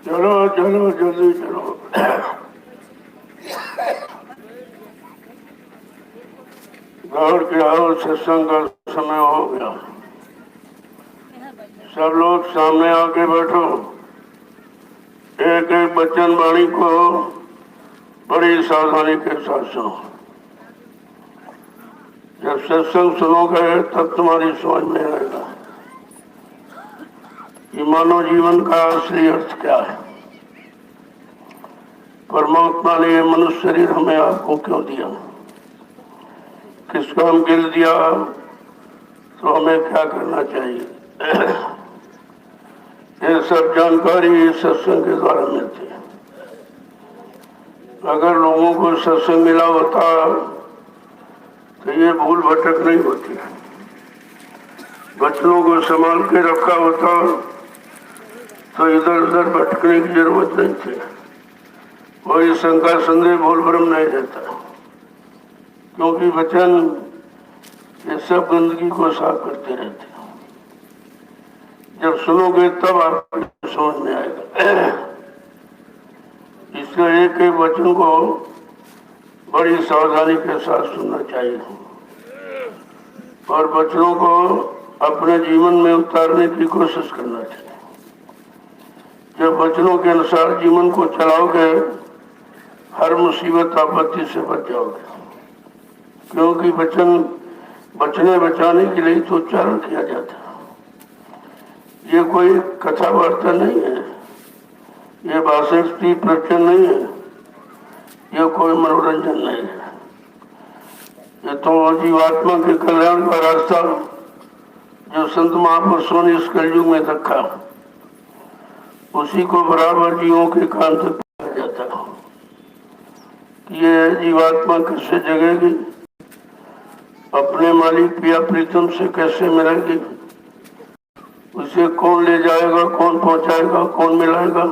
चलो चलो जल्दी चलो। दौड़ के आओ, सत्संग का समय हो गया। सब लोग सामने आके बैठो। एक एक वचन वाणी को बड़ी सावधानी के साथ सुनो। जब सत्संग सुनोगे तब तुम्हारी समझ में आएगा कि मानव जीवन का असली अर्थ क्या है। परमात्मा ने मनुष्य शरीर हमें आपको क्यों दिया, किस काम के लिए दिया, तो हमें क्या करना चाहिए, ये सब जानकारी सत्संग के द्वारा मिलती है। अगर लोगों को सत्संग मिला होता तो ये भूल भटक नहीं होती। बच्चों को संभाल के रखा होता तो इधर उधर भटकने की जरूरत नहीं थी। कोई शंका संदेह भूल भ्रम नहीं रहता, क्योंकि वचन ये सब गंदगी को साफ करते रहते हैं। जब सुनोगे तब आपको समझ में आएगा। इसलिए एक एक वचन को बड़ी सावधानी के साथ सुनना चाहिए और वचनों को अपने जीवन में उतारने की कोशिश करना चाहिए। जब वचनों के अनुसार जीवन को चलाओगे, हर मुसीबत आपत्ति से बच जाओगे, क्योंकि वचन बचने बचाने के लिए तो उच्चारण किया जाता है। ये कोई कथा वार्ता नहीं है, ये भाषण प्रवचन नहीं है, ये कोई मनोरंजन नहीं है। ये तो जीवात्मा के कल्याण का रास्ता जो संत महापुरुषों ने इस कलयुग में रखा, उसी को बराबर जीवों के कान तक पहुंचाया जाता है कि ये जीवात्मा कैसे जगेगी, अपने मालिक प्रिया प्रीतम से कैसे मिलेगी, उसे कौन ले जाएगा, कौन पहुंचाएगा, कौन मिलाएगा,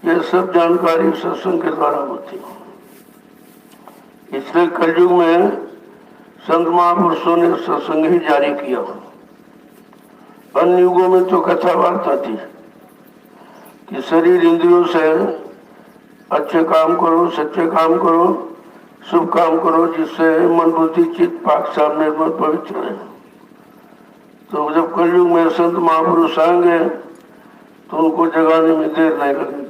ये सब जानकारी सत्संग के द्वारा होती है। इसलिए कलयुग में संत महापुरुषों ने सत्संग ही जारी किया। अन्य युगों में तो कथा वार्ता थी कि शरीर इंद्रियों से अच्छे काम करो, सच्चे काम करो, शुभ काम करो, जिससे मन बुद्धि चित्त पाक साफ निर्मल पवित्र रहे। तो जब कलयुग में संत महापुरुष आएंगे तो उनको जगाने में देर नहीं लगेगी।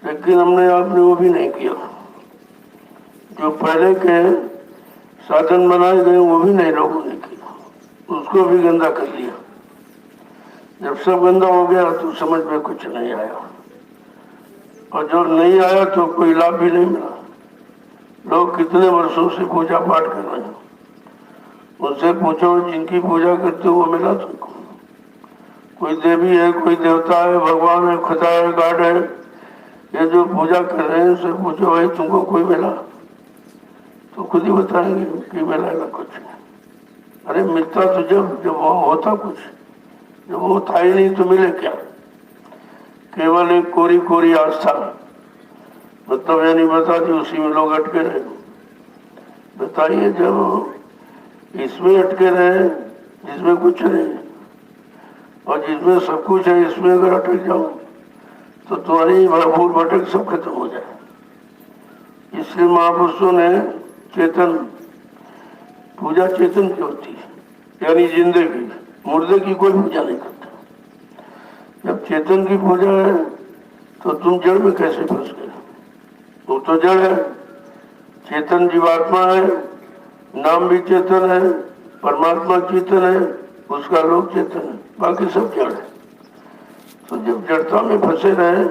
लेकिन आपने वो भी नहीं किया। जो पहले के साधन बनाए गए वो भी नहीं लोगों ने किया, उसको भी गंदा कर दिया। जब सब गंदा हो गया तो समझ में कुछ नहीं आया, और जो नहीं आया तो कोई लाभ भी नहीं मिला। लोग कितने वर्षों से पूजा पाठ कर रहे हैं, उनसे पूछो जिनकी पूजा करते हो वो मिला तुमको? कोई देवी है, कोई देवता है, भगवान है, खुदा है, गॉड है, ये जो पूजा कर रहे हैं उनसे पूछो भाई तुमको कोई मिला? तो खुद ही बताएंगे कि मिलेगा कुछ नहीं। अरे मिलता तो जब वो होता कुछ, जब वो था ही नहीं तो मिले क्या? केवल एक कोरी कोरी आस्था, मतलब यानी बता दी, उसी में लोग अटके रहे। बताइए जब इसमें अटके रहे जिसमें कुछ नहीं, और जिसमें सब कुछ है इसमें अगर अटक जाओ तो तुम्हारी भूल भटक सब खत्म हो जाए। इसलिए महापुरुषों ने चेतन पूजा चेतन की होती है, यानी जिंदे की, मुर्दे की कोई पूजा नहीं करता। जब चेतन की पूजा है तो तुम जड़ में कैसे फंस गए? वो तो जड़ है, चेतन जीवात्मा है, नाम भी चेतन है, परमात्मा चेतन है, उसका लोक चेतन है, बाकी सब जड़ है। तो जब जड़ता में फंसे रहे,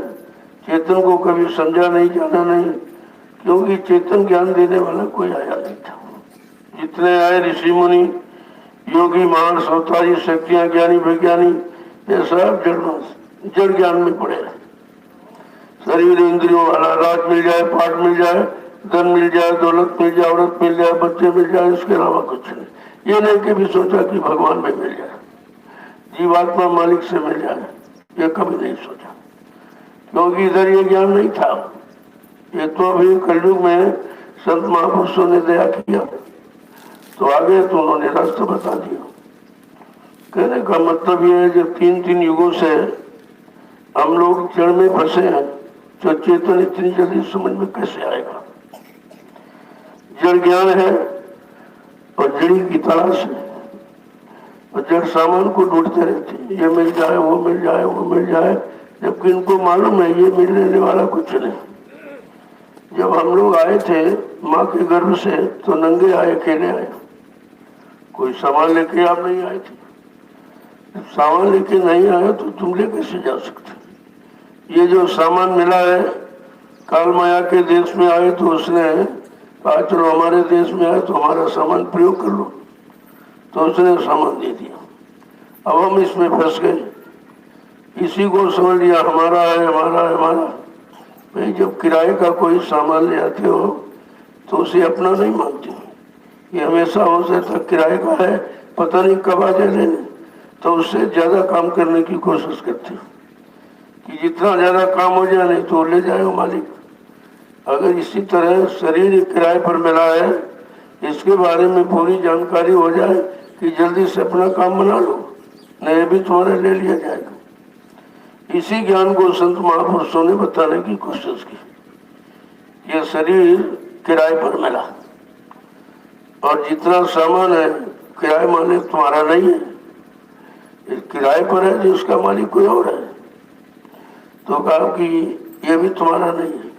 चेतन को कभी समझा नहीं, जाना नहीं, क्योंकि चेतन ज्ञान देने वाला कोई आया नहीं था। जितने आए ऋषि मुनि, योगी, महान, सौतारी, शक्तियां, ज्ञानी, विज्ञानी, ये सब जड़ ज्ञान में पड़े रहे। शरीर इंद्रियों वाला राज मिल जाए, पाठ मिल जाए, धन मिल जाए, दौलत मिल जाए, औरत मिल जाए, बच्चे मिल जाए, इसके अलावा कुछ नहीं। ये नहीं कि भी सोचा कि भगवान में मिल जाए, जीवात्मा मालिक से मिल जाए, ये कभी नहीं सोचा, क्योंकि इधर ये ज्ञान नहीं था। ये तो अभी कलयुग में संत महापुरुषों ने दया किया तो आगे तो उन्होंने रास्ता बता दिया। कहने का मतलब ये है जब तीन युगों से हम लोग जड़ में फंसे हैं, तो चेतन इतनी जल्दी समझ में कैसे आएगा? जड़ ज्ञान है और जड़ी की तलाश है, और जड़ सामान को ढूंढते रहते हैं, ये मिल जाए वो मिल जाए वो मिल जाए, जबकि इनको मालूम है ये मिलने वाला कुछ नहीं। जब हम लोग आए थे माँ के गर्भ से तो नंगे आए, अकेले आए, कोई सामान लेके आप नहीं आए थे। जब सामान लेके नहीं आए तो तुम ले कैसे जा सकते? ये जो सामान मिला है, काल माया के देश में आए तो उसने कहा चलो हमारे देश में आए तो हमारा सामान प्रयोग कर लो, तो उसने सामान दे दिया। अब हम इसमें फंस गए, इसी को समझ लिया हमारा है हमारा है हमारा। भाई जब किराए का कोई सामान ले आते हो तो उसे अपना नहीं मानते हो, ये हमेशा हो सकता किराए का है, पता नहीं कब आ जाए लेने, तो उससे ज्यादा काम करने की कोशिश करते हो कि जितना ज्यादा काम हो जाए, नहीं तो ले जाए मालिक। अगर इसी तरह शरीर किराए पर मिला है, इसके बारे में पूरी जानकारी हो जाए कि जल्दी से अपना काम बना लो, नहीं भी तुम्हारा ले लिया जाएगा। इसी ज्ञान को संत महापुरुषों ने बताने की कोशिश की। ये शरीर किराए पर मिला और जितना सामान है किराए मालिक तुम्हारा नहीं है, ये किराए पर है जो उसका मालिक कोई और है। तो कहा कि ये भी तुम्हारा नहीं है,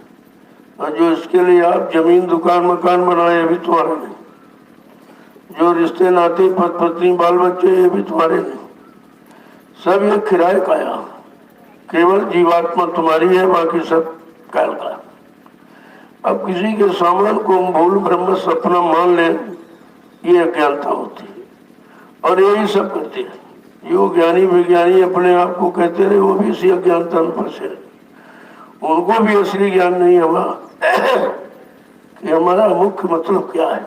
और जो इसके लिए आप जमीन दुकान मकान बनाए ये भी तुम्हारा नहीं, जो रिश्ते नाते पति पत्नी बाल बच्चे ये भी तुम्हारे नहीं, सब ये किराए का है। केवल जीवात्मा तुम्हारी है, बाकी सब काल का। अब किसी के सामान को भूल भ्रम सपना मान ले, ये अज्ञानता होती है, और यही सब करते हैं। जो ज्ञानी विज्ञानी अपने आप को कहते रहे, वो भी इसी अज्ञानता में फंसे रहे। उनको भी असली ज्ञान नहीं हुआ कि हमारा मुख्य मतलब क्या है,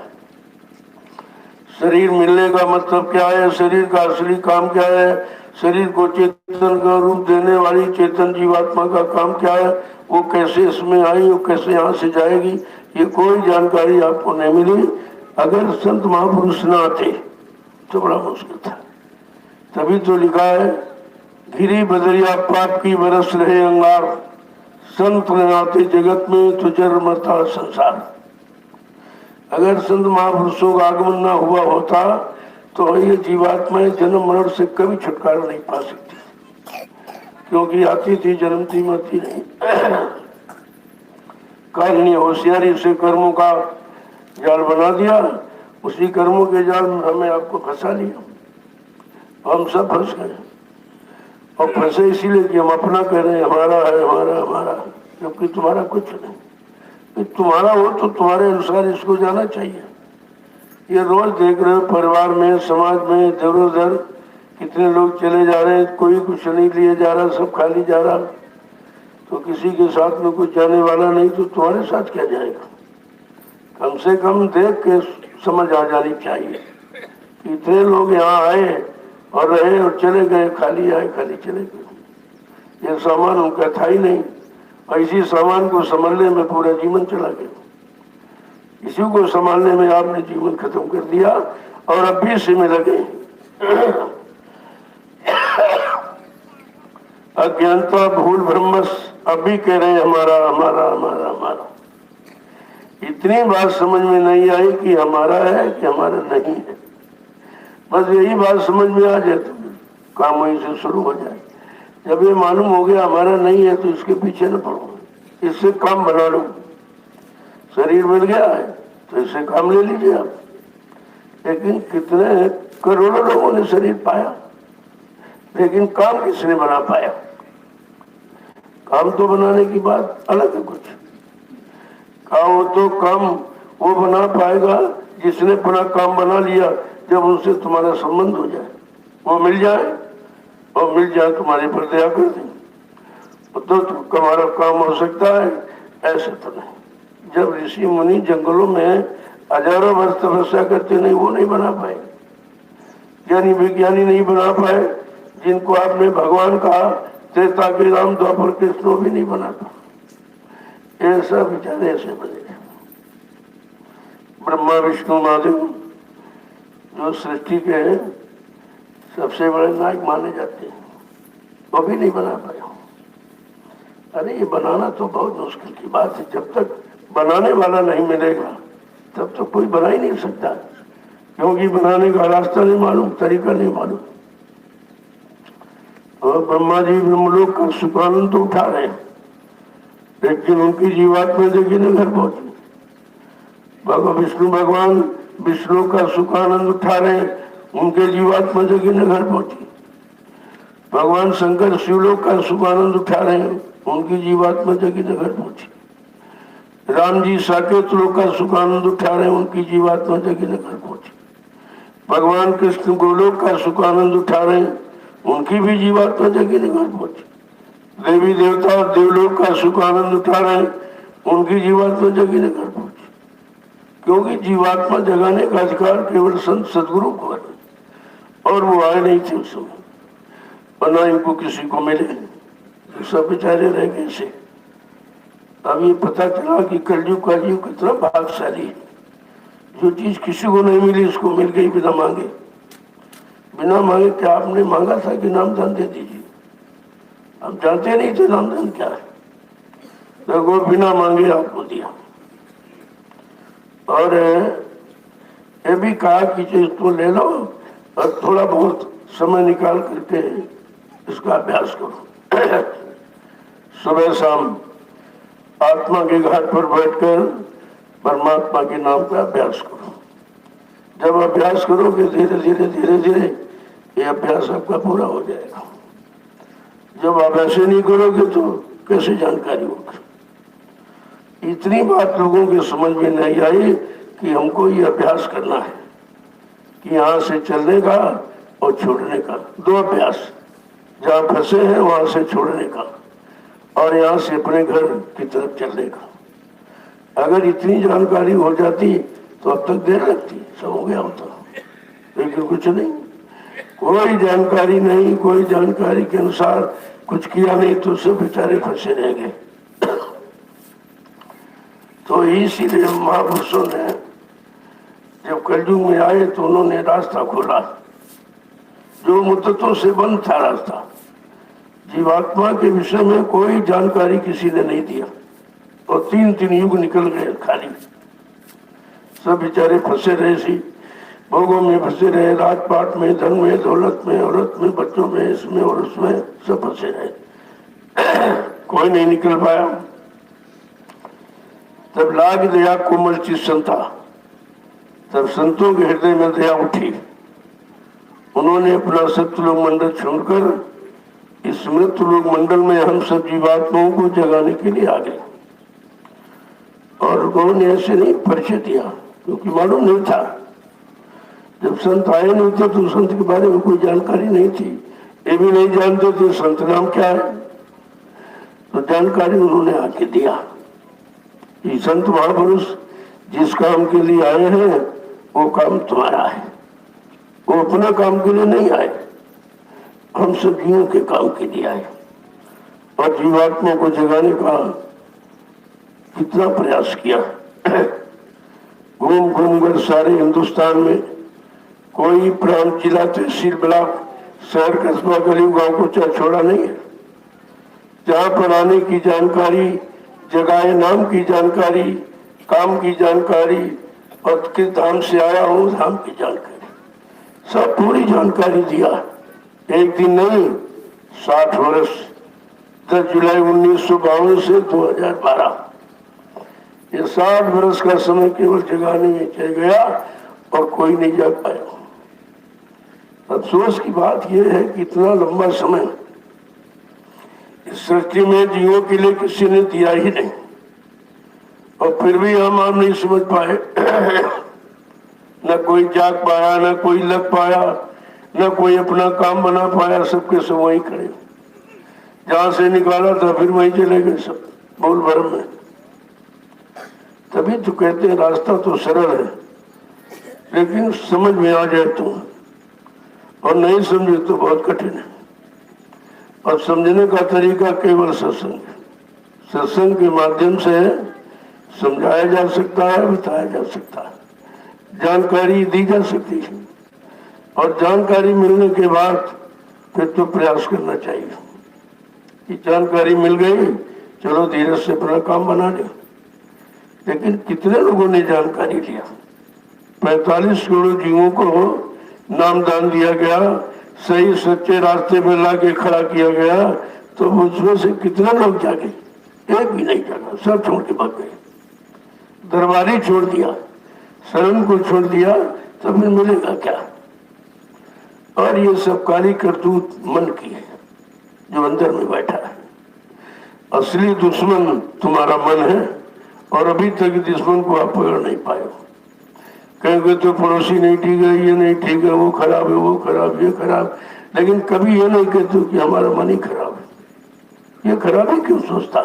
शरीर मिलने का मतलब क्या है, शरीर का असली काम क्या है, शरीर को चेतन का रूप देने वाली चेतन जीवात्मा का काम क्या है, वो कैसे इसमें आई, वो कैसे यहाँ से जाएगी, ये कोई जानकारी आपको नहीं मिली। अगर संत महापुरुष न आते तो बड़ा मुश्किल था। तभी तो लिखा है, गिरी बदरिया पाप की बरस रहे अंगार, संत न आते जगत में तो जर मरता संसार। अगर संत महापुरुषों का आगमन न हुआ होता तो ये जीवात्माएं जन्म मरण से कभी छुटकारा नहीं पा सकती, क्योंकि आती थी जन्मती मरती नहीं। कारणीय होशियारी से कर्मों का जाल बना दिया, उसी कर्मों के जाल में हमें आपको फंसा लिया, हम सब फंस गए। और फंसे इसीलिए कि हम अपना कह रहे हैं हमारा है हमारा हमारा, जबकि तुम्हारा कुछ नहीं। तुम्हारा हो तो तुम्हारे अनुसार इसको जाना चाहिए। ये रोज देख रहे हो परिवार में समाज में इधर उधर कितने लोग चले जा रहे हैं, कोई कुछ नहीं लिए जा रहा, सब खाली जा रहा, तो किसी के साथ में कुछ जाने वाला नहीं, तो तुम्हारे साथ क्या जाएगा? कम से कम देख के समझ आ जानी चाहिए। इतने लोग यहाँ आए और रहे और चले गए, खाली आए खाली चले गए, ये सामान उनका था ही नहीं, और इसी सामान को संभालने में पूरा जीवन चला गया। इसी को संभालने में आपने जीवन खत्म कर दिया और अब भी इसी में लगे। अज्ञानता भूल भ्रमस अब भी कह रहे हैं हमारा हमारा हमारा हमारा। इतनी बात समझ में नहीं आई कि हमारा है कि हमारा नहीं है। बस यही बात समझ में आ जाए तो काम वहीं से शुरू हो जाए। जब ये मालूम हो गया हमारा नहीं है तो इसके पीछे न पड़ो, इससे काम बना लो। शरीर मिल गया है तो इससे काम ले लीजिए आप। लेकिन कितने करोड़ों लोगों ने शरीर पाया, लेकिन काम किसने बना पाया? काम तो बनाने की बात अलग है कुछ। काम तो काम वो बना पाएगा जिसने अपना काम बना लिया, जब उनसे तुम्हारा संबंध हो जाए, वो मिल जाए, और मिल जाए तुम्हारे पर दया कर दे तो तुम्हारा काम हो सकता है। ऐसे तो नहीं। जब ऋषि मुनि जंगलों में हजारों वर्ष तपस्या करते नहीं, वो नहीं बना पाए, ज्ञानी विज्ञानी नहीं बना पाए, जिनको आपने भगवान कहा, त्रेता के राम द्वापर कृष्ण भी नहीं बना पाए। ऐसा विचार ऐसे बने। ब्रह्मा विष्णु महादेव जो सृष्टि के सबसे बड़े नायक माने जाते हैं, वो भी नहीं बना पाए। अरे ये बनाना तो बहुत मुश्किल की बात है। जब तक बनाने वाला नहीं मिलेगा तब तो कोई बना ही नहीं सकता, क्योंकि बनाने का रास्ता नहीं मालूम, तरीका नहीं मालूम। और ब्रह्मा जी ब्रह्मलोक का सुखानंद तो उठा रहे, लेकिन उनकी जीवात्मा देखिए न घर पहुंची। विष्णु भगवान विष्णु का सुखानंद उठा रहे, उनके जीवात्मा देखिए न घर पहुंची। भगवान शंकर शिवलोक का सुखानंद उठा रहे हैं, उनकी जीवात्मा जगी न घर पहुंची। राम जी साकेत लोक का सुखानंद उठा रहे हैं, उनकी जीवात्मा जगी न घर पहुंची। भगवान कृष्ण गोलोक का सुखानंद उठा रहे हैं, उनकी भी जीवात्मा जगी न घर पहुंची। देवी देवता और देवलोक का सुखानंद उठा रहे हैं, उनकी जीवात्मा जगी न घर पहुंची। क्योंकि जीवात्मा जगाने का अधिकार केवल संत सदगुरु को है, और वो आए नहीं थे उस समय, बना इनको किसी को मिले तो सब बेचारे रह गए से। अब ये पता चला कि कलयुग का जीव कितना भाग्यशाली है। जो चीज किसी को नहीं मिली उसको मिल गई बिना मांगे। बिना मांगे क्या आपने मांगा था कि नाम दान दे दीजिए? आप जानते नहीं थे नाम दान क्या है, तो वो बिना मांगे आपको दिया। और ये भी कहा कि इसको ले लो और थोड़ा बहुत समय निकाल करके इसका अभ्यास करो। सुबह शाम आत्मा के घाट पर बैठकर परमात्मा के नाम का अभ्यास करो। जब अभ्यास करोगे धीरे धीरे धीरे धीरे ये अभ्यास आपका पूरा हो जाएगा। जब आप ऐसे नहीं करोगे तो कैसे जानकारी होगी? इतनी बात लोगों के समझ में नहीं आई कि हमको ये अभ्यास करना है कि यहाँ से चलने का और छोड़ने का, दो अभ्यास। जहाँ फंसे हैं वहां से छोड़ने का और यहाँ से अपने घर की तरफ चलने का। अगर इतनी जानकारी हो जाती तो अब तक देर लगती, सब हो गया होता। लेकिन कुछ नहीं, कोई जानकारी नहीं, कोई जानकारी के अनुसार कुछ किया नहीं तो सब बेचारे फंसे रह गए। तो इसीलिए महापुरुषों ने जब कलयुग में आए तो उन्होंने रास्ता खोला, जो मुद्दतों से बंद था रास्ता। जीवात्मा के विषय में कोई जानकारी किसी ने नहीं दिया और 3 युग निकल गए खाली। सब बेचारे फंसे रहे, सी भोगों में फंसे रहे, राजपाट में, धन में, दौलत में, औरत में, बच्चों में, इसमें और उसमें सब फंसे रहे। कोई नहीं निकल पाया। तब लाग दया कोमल चित संता, तब संतों के हृदय में दया उठी। उन्होंने अपना सत्यलोक मंडल छोड़कर इस मृत्युलोक मंडल में हम सब जीवात्माओं को जगाने के लिए आ गए। और उन्होंने ऐसे नहीं परिचय दिया, क्योंकि मालूम नहीं था। जब संत आए नहीं थे तो संत के बारे में कोई जानकारी नहीं थी, ये भी नहीं जानते थे संत नाम क्या है। तो जानकारी उन्होंने आके दिया कि संत महापुरुष जिस काम के लिए आए हैं वो काम तुम्हारा है। वो अपना काम के लिए नहीं आए, हम सब जीवों के काम के लिए आए। और जीवात्मा को जगाने का कितना प्रयास किया। घूम घूम कर सारे हिंदुस्तान में कोई प्रांत, जिला, तहसील, ब्लॉक, शहर, कस्बा, गरीब, गांव को छोड़ा नहीं है जहां पर आने की जानकारी, जगह नाम की जानकारी, काम की जानकारी और किस धाम से आया हूँ धाम की जानकारी, सब पूरी जानकारी दिया। एक दिन नहीं, 60 वर्ष, 10 जुलाई 1952 से 2012, ये 60 वर्ष का समय केवल जगाने में चल गया और कोई नहीं जा पाया। अफसोस की बात यह है कि इतना लंबा समय इस सृष्टि में जीवों के लिए किसी ने दिया ही नहीं, और फिर भी हम आप नहीं समझ पाए। न कोई जाग पाया, न कोई लग पाया, न कोई अपना काम बना पाया, सबके सब वहीं खड़े। जहां से निकाला था फिर वहीं चले गए सब, बोल भरम में। तभी तो कहते हैं रास्ता तो सरल है, लेकिन समझ में आ जाए तो, और नहीं समझे तो बहुत कठिन है। और समझने का तरीका केवल सत्संग, सत्संग के माध्यम से समझाया जा सकता है, बताया जा सकता है, जानकारी दी जा सकती है। और जानकारी मिलने के बाद फिर तो प्रयास करना चाहिए कि जानकारी मिल गई चलो धीरज से अपना काम बना लिया। लेकिन कितने लोगों ने जानकारी लिया? 45 करोड़ जीवों को नामदान दिया गया, सही सच्चे रास्ते में लाके खड़ा किया गया, तो उसमें से कितने लोग जागे? एक भी नहीं जागा, सब छोड़ के भाग गए। दरबारी छोड़ दिया, शरण को छोड़ दिया, तो फिर मिलेगा क्या? और ये सब काली करतूत मन की है जो अंदर में बैठा है। असली दुश्मन तुम्हारा मन है, और अभी तक दुश्मन को आप पकड़ नहीं पाए हो। कहेंगे तो पड़ोसी नहीं ठीक है, ये नहीं ठीक है, वो खराब है, वो खराब, ये खराब, लेकिन कभी ये नहीं कहते कि हमारा मन ही खराब है। ये खराब है क्यों सोचता?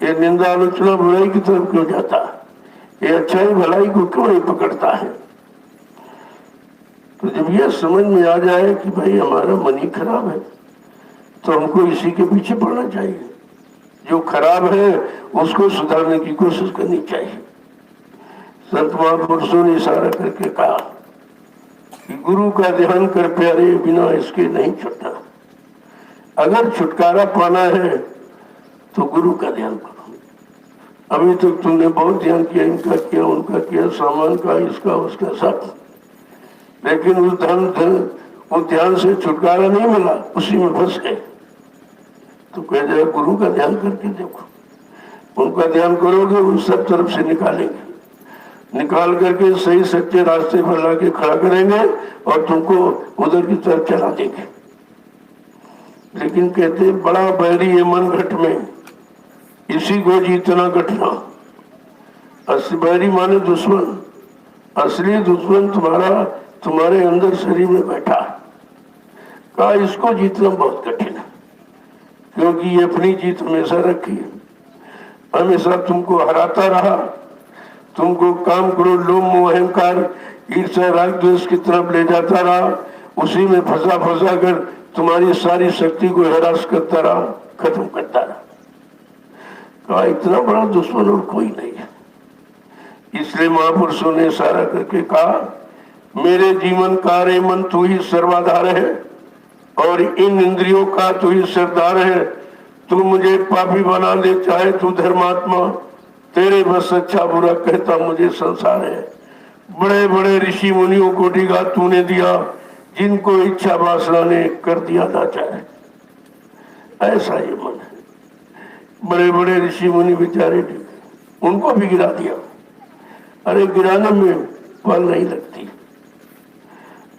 ये निंदा आलोचना बुराई की तरफ क्यों जाता? ये अच्छाई भलाई को क्यों नहीं पकड़ता है? तो जब ये समझ में आ जाए कि भाई हमारा मन ही खराब है, तो हमको इसी के पीछे पड़ना चाहिए। जो खराब है उसको सुधारने की कोशिश करनी चाहिए। संत महापुरुषों ने इशारा करके कहा कि गुरु का ध्यान कर प्यारे, बिना इसके नहीं छूटना। अगर छुटकारा पाना है तो गुरु का ध्यान करो। अभी तक तुमने बहुत ध्यान किया, इनका किया, उनका किया, सामान का, इसका उसका सब, लेकिन उस ध्यान से छुटकारा नहीं मिला, उसी में फंस गए। तो कह जाए गुरु का ध्यान करके देखो। उनका ध्यान करोगे, उन सब तरफ से निकालेंगे, निकाल करके सही सच्चे रास्ते पर लाके खड़ा करेंगे और तुमको उधर की तरफ चला देंगे। लेकिन कहते बड़ा बैरी है मन घट में, इसी को जीतना घटना। असली बैरी माने दुश्मन, असली दुश्मन तुम्हारे अंदर शरीर में बैठा। कहा इसको जीतना बहुत कठिन है, क्योंकि ये अपनी जीत हमेशा रखी है, हमेशा तुमको हराता रहा। तुमको काम करो लोभ मोह अहंकार ईर्ष्या राग द्वेष की तरफ ले जाता रहा, उसी में फंसा फंसा कर तुम्हारी सारी शक्ति को हरास करता रहा, खत्म करता रहा। कहा इतना बड़ा दुश्मन और कोई नहीं है। इसलिए महापुरुषों ने इशारा करके कहा मेरे जीवन का रे मन तू ही सर्वाधार है, और इन इंद्रियों का तू ही सरदार है। तू मुझे पापी बना दे चाहे तू धर्मात्मा, तेरे बस अच्छा बुरा कहता मुझे संसार है। बड़े बड़े ऋषि मुनियों को डिगा तूने दिया, जिनको इच्छा वासना ने कर दिया लाचार। ऐसा ये मन है। बड़े बड़े ऋषि मुनि बेचारे डिगे, उनको भी गिरा दिया। अरे गिराने में पल नहीं लगती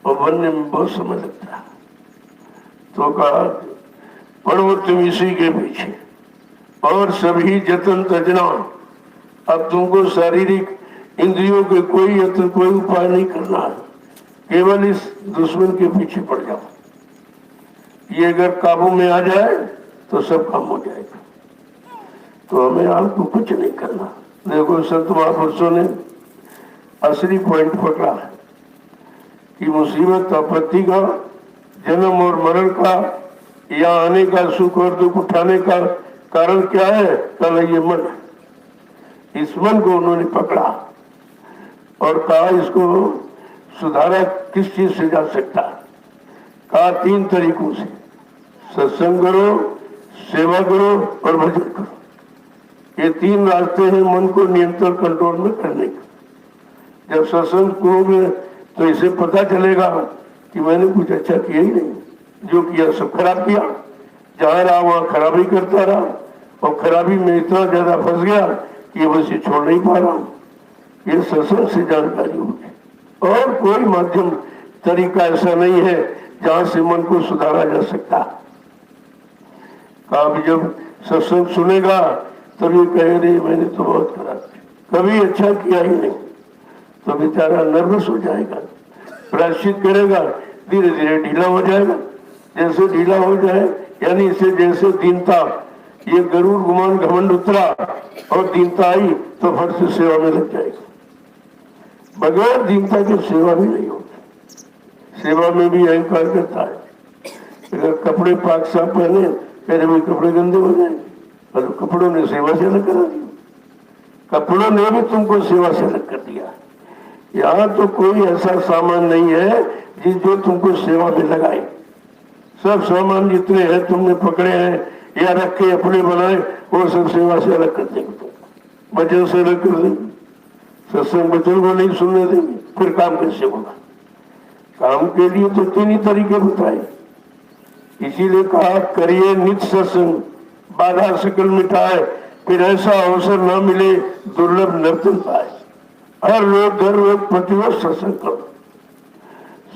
और बनने में बहुत समय लगता है। तो कहा पढ़ो तुम इसी के पीछे और सभी जतन तजना। अब तुमको शारीरिक इंद्रियों के कोई यत्न कोई उपाय नहीं करना है, केवल इस दुश्मन के पीछे पड़ जाओ। ये अगर काबू में आ जाए तो सब काम हो जाएगा। तो हमें आपको कुछ नहीं करना। देखो संत महापुरुषों ने असली पॉइंट पकड़ा है कि मुसीबत आपत्ति का, जन्म और मरण का, यहाँ आने का, सुख और दुख उठाने का कारण क्या है? कल ये मन। इस मन को उन्होंने पकड़ा और कहा इसको सुधारा किस चीज से जा सकता? कहा 3 तरीकों से, सत्संग करो, सेवा करो और भजन करो। ये 3 रास्ते हैं मन को नियंत्रण कंट्रोल में करने का। जब सत्संग करोगे तो इसे पता चलेगा कि मैंने कुछ अच्छा किया ही नहीं, जो किया सब खराब किया। जहां रहा वहां खराबी करता रहा और खराबी में इतना ज्यादा फंस गया कि ये बस ये छोड़ नहीं पा रहा हूँ। ये सत्संग से जानकारी होगी और कोई माध्यम तरीका ऐसा नहीं है जहां से मन को सुधारा जा सकता। अब जब सत्संग सुनेगा तब ये कहे रही मैंने तो बहुत खराब किया, कभी अच्छा किया ही नहीं, तो बेचारा नर्वस हो जाएगा, प्रायश्चित करेगा, धीरे धीरे ढीला हो जाएगा। जैसे ढीला हो जाए यानी इसे जैसे दीनता, ये गरुड़ गुमान घमंड उतरा और दीनता आई तो फट से सेवा में लग जाएगा। बगैर दीनता की सेवा भी नहीं होती। सेवा में भी अहंकार करता है। अगर कपड़े पाक साफ पहने कहते भाई कपड़े गंदे हो जाएंगे, और कपड़ों ने सेवा से अलग करा दिया। कपड़ों ने भी तुमको सेवा से अलग कर दिया। यहाँ तो कोई ऐसा सामान नहीं है जो तुमको सेवा में लगाए। सब सामान जितने हैं तुमने पकड़े हैं, या रख के अपने बनाए, वो सब सेवा से अलग कर देंगे, भजन से अलग कर देंगे, सत्संग वचन को नहीं सुनने देंगे, फिर काम कैसे होगा? काम के लिए तो 3 ही तरीके बताए, इसीलिए कहा करिए नित्य सत्संग, बाधा सकल मिटाए, फिर ऐसा अवसर न मिले दुर्लभ नर्तन पाए। हर रोज प्रतिवर्ष सत्संग करो,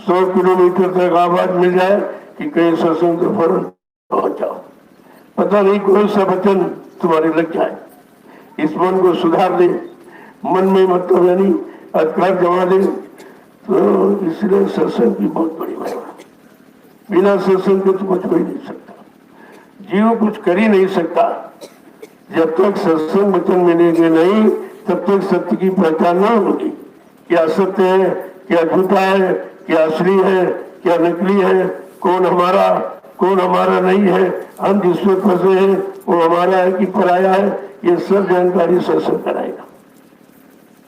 100 किलोमीटर तक आवाज मिल जाए कि कहीं सत्संग के फौरन पहुंच जाओ, पता नहीं कौन सा वचन तुम्हारे लग जाए, इस मन को सुधार दे, मन में मतलब यानी अधिकार जमा दे। तो इसलिए सत्संग की बहुत बड़ी महिमा, बिना सत्संग के तो कुछ हो ही नहीं सकता, जीव कुछ कर ही नहीं सकता। जब तक सत्संग वचन मिलेंगे नहीं, तब तक सत्य की पहचान नहीं होगी, क्या सत्य है, क्या झूठा है, क्या असली है, क्या नकली है, कौन हमारा नहीं है, हम जिसमें फंसे हैं वो हमारा है कि पराया है, ये सब जानकारी सत्संग कराएगा।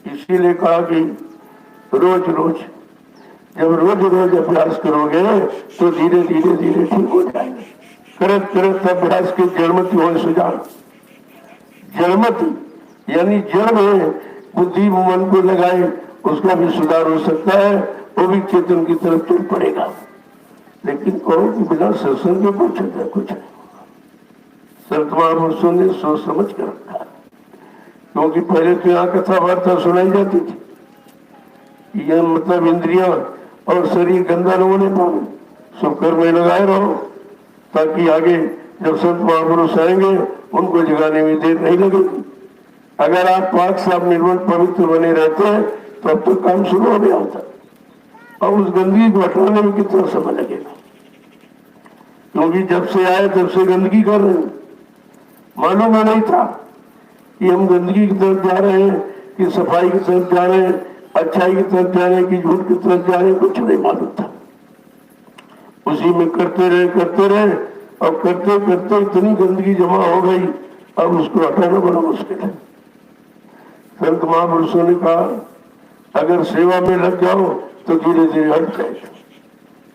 इसीलिए कहा कि रोज रोज अभ्यास करोगे तो धीरे धीरे ठीक हो जाएगा। करत अभ्यास के जड़मति हो सुजान, जड़मति यानी जड़ में बुद्धि मन को लगाए, उसका भी सुधार हो सकता है, वो भी चेतन की तरफ चल पड़ेगा। लेकिन कहो कि बिना सत्संग के कुछ नहीं। संत महापुरुषों ने सोच समझ कर रखा, क्योंकि पहले तो यहाँ कथा वार्ता सुनाई जाती थी, यह मतलब इंद्रियां और शरीर गंदा न होने पाए, सब कर्म में लगाए रहो, ताकि आगे जब संत महापुरुष आएंगे उनको जगाने में देर नहीं लगेगी। अगर आप पाक साफ निर्मल पवित्र बने रहते हैं तो अब तो काम शुरू हो गया होता, और उस गंदगी को हटाने में कितना समय लगेगा, क्योंकि जब से आए तब से गंदगी कर रहे हैं। मालूम नहीं था कि हम गंदगी की तरफ जा रहे हैं कि सफाई की तरफ जा रहे हैं, अच्छाई की तरफ जा रहे हैं कि झूठ की तरफ जा रहे हैं, कुछ नहीं मालूम था। उसी में करते रहे और करते करते इतनी गंदगी जमा हो गई, अब उसको हटाना बड़ा मुश्किल है। संत महापुरुषों ने कहा अगर सेवा में लग जाओ तो धीरे धीरे हट जाएगा,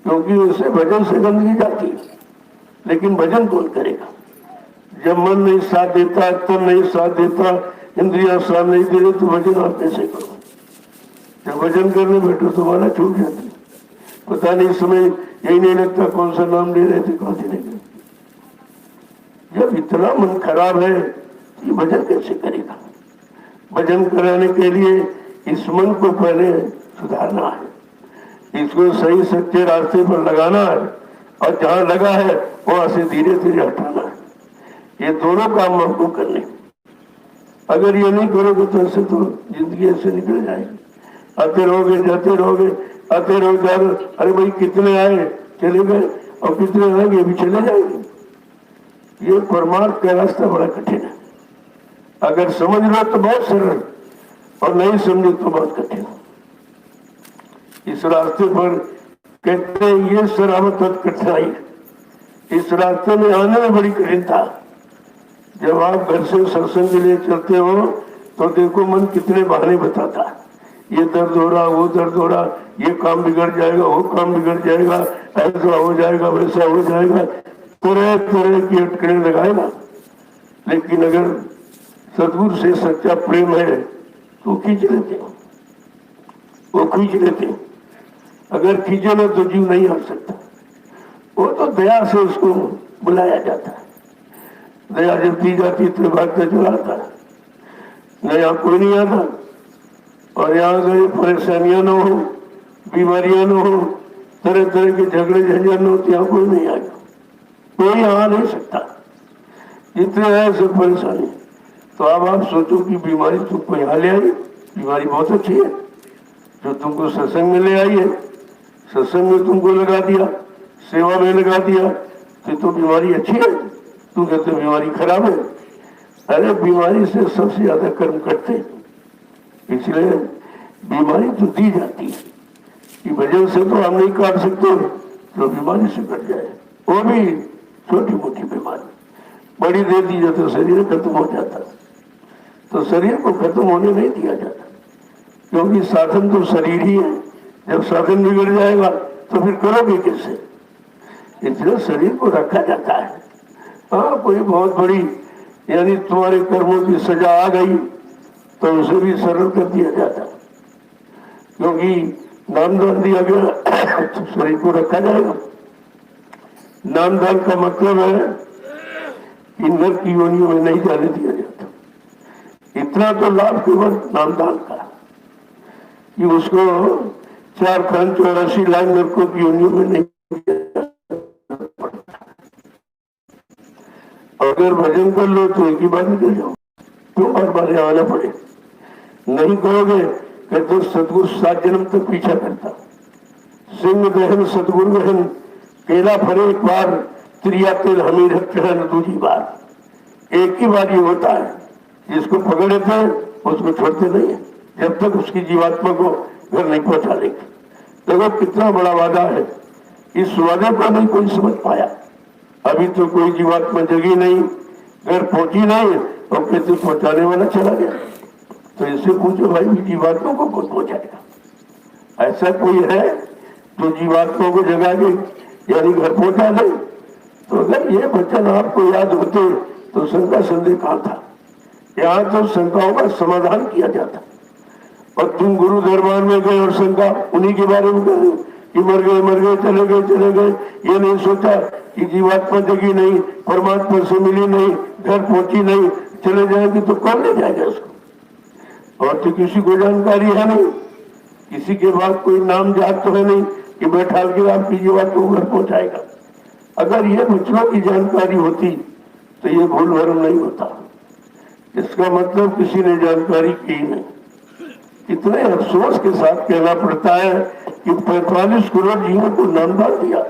क्योंकि उससे भजन से गंदगी जाती है, लेकिन भजन कौन करेगा? जब मन नहीं साथ देता, तन नहीं साथ देता, इंद्रियां साथ नहीं दे रही, तो भजन आप कैसे करो? जब भजन करने बैठो तो माला छूट जाती, पता नहीं समय यही नहीं लगता कौन सा नाम ले रहे थे, कौन सी नहीं। जब इतना मन खराब है कि भजन कैसे करेगा? भजन कराने के लिए इस मन को पहले सुधारना है, इसको सही सच्चे रास्ते पर लगाना है, और जहाँ लगा है वहां से धीरे धीरे हटाना है। ये दोनों काम हमको करने, अगर ये नहीं करोगे तो ऐसे तो जिंदगी ऐसे निकल जाएगी, आते रहोगे जाते रहोगे, आते रहो जा रहे, अरे भाई कितने आए चले गए और कितने आएंगे भी चले जाएंगे। ये परमार्थ का रास्ता बड़ा कठिन है, अगर समझ लो तो बहुत सरल, और नहीं समझे तो बहुत कठिन। इस रास्ते पर कहते हैं ये शराबत कठिनाई, इस रास्ते में आने में बड़ी कठिनता। जब आप घर से सत्संग के लिए चलते हो तो देखो मन कितने बहाने बताता है, ये दर्द हो रहा, वो दर्द हो रहा, ये काम बिगड़ जाएगा, वो काम बिगड़ जाएगा, ऐसा हो जाएगा, वैसा हो जाएगा, तरह तरह की अटकलें लगाएगा। लेकिन अगर सद्गुरु से सच्चा प्रेम है तो खींच लेते हो, वो खींच लेते हो। अगर खींचे ना तो जीव नहीं आ सकता, वो तो दया से उसको बुलाया जाता है। दया जब दी जाती तो भागता चला आता है, नया कोई नहीं आता। और यहाँ गए परेशानियां न हो, बीमारियां न हो, तरह तरह के झगड़े झंझट न हो, यहाँ कोई नहीं आएगा, कोई आ नहीं सकता। जितने आए सब परेशानी। तो अब आप सोचो कि बीमारी तुमको यहाँ ले आई, बीमारी बहुत अच्छी है जो तुमको सत्संग में ले आई है, सत्संग में तुमको लगा दिया, सेवा में लगा दिया, तो बीमारी अच्छी है। तुम कहते बीमारी खराब है, अरे बीमारी से सबसे ज्यादा कर्म करते हैं, इसलिए बीमारी तो दी जाती है कि भजन से तो हम नहीं काट सकते, तो बीमारी से कट जाए, वो भी छोटी मोटी बीमारी। बड़ी दे दी जाए तो शरीर खत्म हो जाता, तो शरीर को खत्म होने नहीं दिया जाता, क्योंकि साधन तो शरीर ही है। जब साधन बिगड़ जाएगा तो फिर करोगे कैसे? इसलिए शरीर को रखा जाता है, हाँ, कोई बहुत बड़ी यानी तुम्हारे कर्मों की सजा आ गई तो उसे भी सरल कर दिया जाता, क्योंकि नामदान दिया गया तो शरीर को रखा जाएगा। नामदान का मतलब है कि नर की योनियों में नहीं जाने दिया जाता। इतना तो लाभ केवल नामदान का कि उसको 4,84 लाख नरकों की योनियों में नहीं दिया। अगर भजन कर लो तो एक ही बार निकल जाओ, क्यों बार बार आना पड़े। नहीं करोगे कहते सतगुरु 7 जन्म तक पीछा करता। सिंह दहन सतगुरु दहन केला फरे एक बार, त्रिया तेल हमीर चढ़न दूसरी बार। एक ही बार ये होता है, जिसको पकड़ लेते हैं उसको छोड़ते नहीं है जब तक उसकी जीवात्मा को घर नहीं पहुंचा देंगे। देखो कितना बड़ा वादा है, इस वादे को नहीं कोई समझ पाया। अभी तो कोई जीवात्मा जगी नहीं, घर पहुंची नहीं और कहते पहुंचाने वाला चला गया। तो इससे पूछो भाई जीवात्मा को कौन पहुंचाएगा? ऐसा कोई है जो जीवात्मा को जगा के यानी घर पहुंचा दे? तो अगर ये वचन आपको याद होते तो शंका संदेह कहाँ था। यहाँ तो शंकाओं का समाधान किया जाता, और तुम गुरु दरबार में गए और शंका उन्हीं के बारे में कर रहे हो कि मर गए चले गए। ये नहीं सोचा कि जीवात्मा जगी नहीं, परमात्मा से मिली नहीं, घर पहुंची नहीं, चले जाएगी तो कौन ले जाएगा उसको? और तो किसी को जानकारी है नहीं, किसी के बाद कोई नाम जात तो है नहीं कि बैठा के आपकी जीवात्मा को घर पहुंचाएगा। अगर ये बच्चों की जानकारी होती तो ये भूल भरम नहीं होता। इसका मतलब किसी ने जानकारी की नहीं। कितने अफसोस के साथ कहना पड़ता है कि 45 करोड़ जीवों को नामदान दिया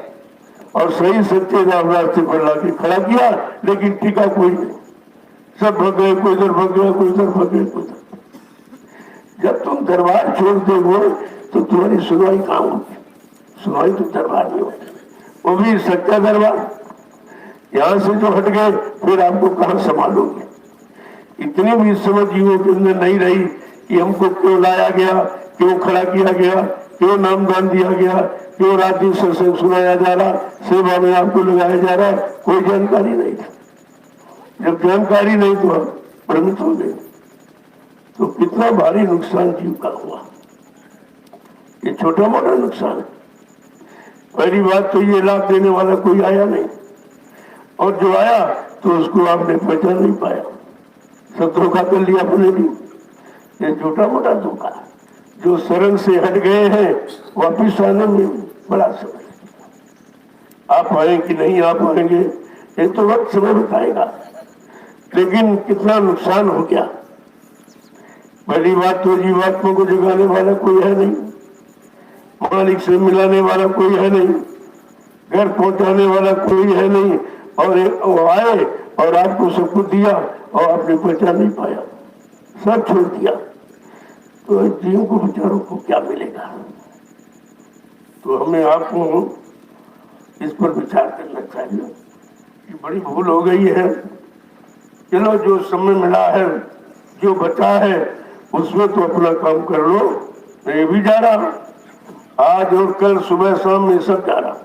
और सही सच्चे राम रास्ते पर लाके खड़ा किया, लेकिन टीका कोई नहीं। सब भग गए, कोई इधर भग गया, कोई इधर भग गए, कोई इधर। जब तुम दरबार छोड़ दोगे तो तुम्हारी सुनवाई कहाँ होगी? सुनवाई तो दरबार में होगी, वो भी सच्चा दरबार। यहाँ से जो हट गए फिर आपको कहाँ संभालोगे? इतनी भी समझ जीवों के अंदर नहीं रही कि हमको क्यों लाया गया, क्यों खड़ा किया गया, क्यों नामदान दिया गया, क्यों रात दिन सत्संग सुनाया जा रहा, सेवा में आपको लगाया जा रहा, कोई जानकारी नहीं थी। जब जानकारी नहीं तो हम भ्रमित हो गए। तो कितना भारी नुकसान जीव का हुआ। ये छोटा मोटा नुकसान है। पहली बात तो ये लाभ देने वाला कोई आया नहीं, और जो आया तो उसको आपने पहचान नहीं पाया, सब धोखा कर लिया अपने भी। ये छोटा मोटा धोखा। जो शरण से हट गए हैं वापिस आने में बड़ा समय, आप आए कि नहीं आप आएंगे ये तो वक्त समय बताएगा, लेकिन कितना नुकसान हो गया। पहली बात तो जीवात्मा को जगाने वाला कोई है नहीं, मालिक से मिलाने वाला कोई है नहीं, घर पहुंचाने वाला कोई है नहीं, और वो आए और आपको सब कुछ दिया और आपने पहचान नहीं पाया, सब छोड़ दिया। तो जीव को बेचारों को क्या मिलेगा? तो हमें आपको इस पर विचार करना चाहिए कि बड़ी भूल हो गई है। चलो जो समय मिला है, जो बचा है, उसमें तो अपना काम कर लो। मैं भी जा रहा, आज और कल सुबह शाम में सब जा रहा।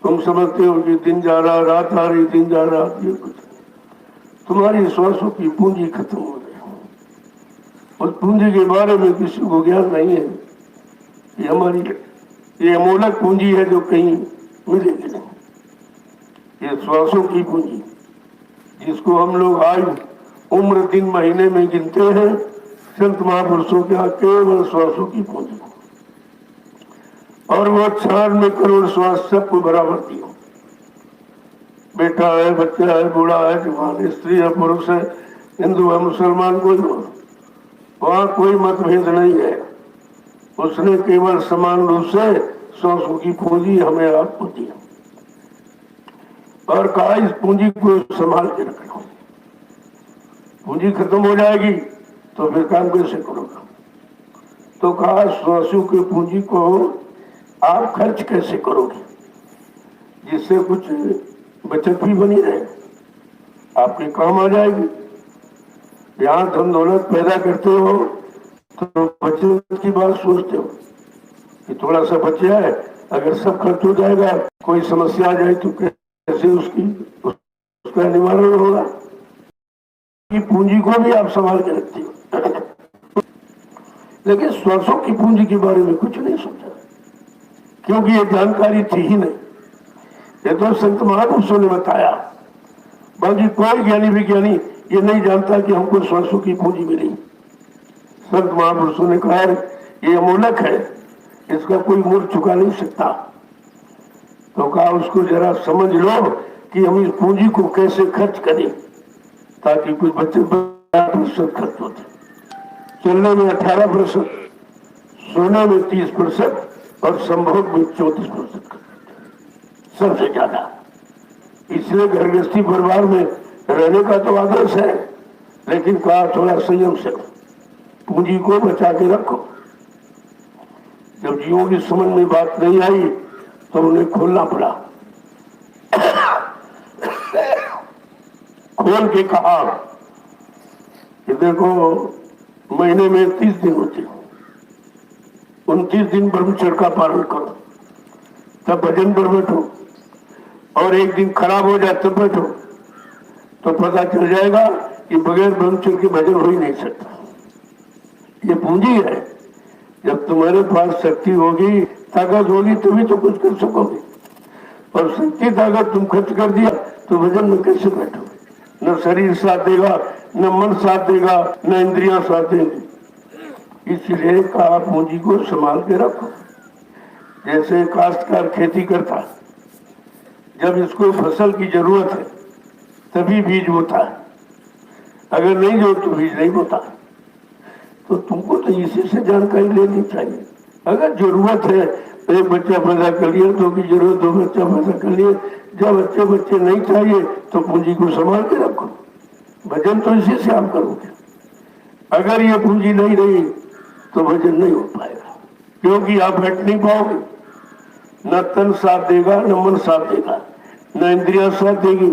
तुम समझते हो कि दिन जा रहा, रात आ रही, दिन जा रहा, ये कुछ तुम्हारी श्वासों की पूंजी खत्म हो गई। उस पूंजी के बारे में किसी को ज्ञान नहीं है। ये हमारी ये अमूलक पूंजी है जो कहीं मिलेगी नहीं। ये श्वासों की पूंजी, जिसको हम लोग आयु उम्र दिन महीने में गिनते हैं, संत महापुरुषों के यहाँ केवल श्वासों की पूंजी, और वो 4 में करोड़ श्वास सबको बराबर दियो। बेटा है, बच्चा है, बूढ़ा है, जवान है, स्त्री है, पुरुष है, हिंदू है, मुसलमान, कोई वहाँ कोई मतभेद नहीं है। उसने केवल समान रूप से श्वासों की पूंजी हमें आपको दी और कहा इस पूंजी को संभाल के रखना। पूंजी खत्म हो जाएगी तो फिर काम कैसे करोगे? तो कहा श्वासों की पूंजी को आप खर्च कैसे करोगे जिससे कुछ बचत भी बनी रहे, आपके काम आ जाएगी। यहाँ धन दौलत पैदा करते हो तो बचत की बात सोचते हो कि थोड़ा सा बच जाए, अगर सब खर्च हो जाएगा, कोई समस्या आ जाए तो कैसे उसका निवारण होगा। कि पूंजी को भी आप संभाल के रखते हो, लेकिन स्वर्षों की पूंजी के बारे में कुछ नहीं सोचा, क्योंकि ये जानकारी थी ही नहीं। ये तो संत महापुरुषों ने बताया, बाकी कोई ज्ञानी विज्ञानी ये नहीं जानता कि हमको स्वर्षों की पूंजी मिली। संत महापुरुषों ने कहा ये अमूलक है, इसका कोई मूल्य चुका नहीं सकता। तो कहा उसको जरा समझ लो कि हम इस पूंजी को कैसे खर्च करें ताकि कुछ बच्चे 12% खर्च होते, चलने में 18%, सोने में 30% और संभोग में 34% खर्च, सबसे ज्यादा। इसलिए घर गृहस्थी परिवार में रहने का तो आदर्श है, लेकिन कहा थोड़ा संयम से पूंजी को बचा के रखो। जब जीवों की समझ में बात नहीं आई तो उन्हें खोलना पड़ा। खोल के कहा कि देखो महीने में 30 दिन होते, 29 दिन ब्रह्मचर्य का पालन करो, तब भजन पर बैठो, और एक दिन खराब हो जाए तब बैठो, तो पता चल जाएगा कि बगैर ब्रह्मचर्य के भजन हो ही नहीं सकता। ये पूंजी है, जब तुम्हारे पास शक्ति होगी, ताकत होगी, तभी तो कुछ कर सकोगे। और शक्ति ताकत तुम खर्च कर दिया तो भजन में कैसे बैठोगे? न शरीर साथ देगा, न मन साथ देगा, न इंद्रियां साथ देंगी। इसलिए कहा पूंजी को संभाल के रखो। जैसे काश्तकार खेती करता, जब इसको फसल की जरूरत है तभी बीज बोता है, अगर नहीं हो तो बीज नहीं बोता। तो तुमको तो इसी से जानकारी लेनी चाहिए। अगर जरूरत है तो एक बच्चा पैदा कर लिया, दो की जरूरत, 2 बच्चा पैदा कर लिया। जब बच्चे नहीं चाहिए तो पूंजी को संभाल के रखो। भजन तो इसी से आप करोगे। अगर ये पूंजी नहीं रही तो भजन नहीं हो पाएगा, क्योंकि आप बैठ नहीं पाओगे। न तन साथ देगा, न मन साथ देगा, न इंद्रिया साथ देगी,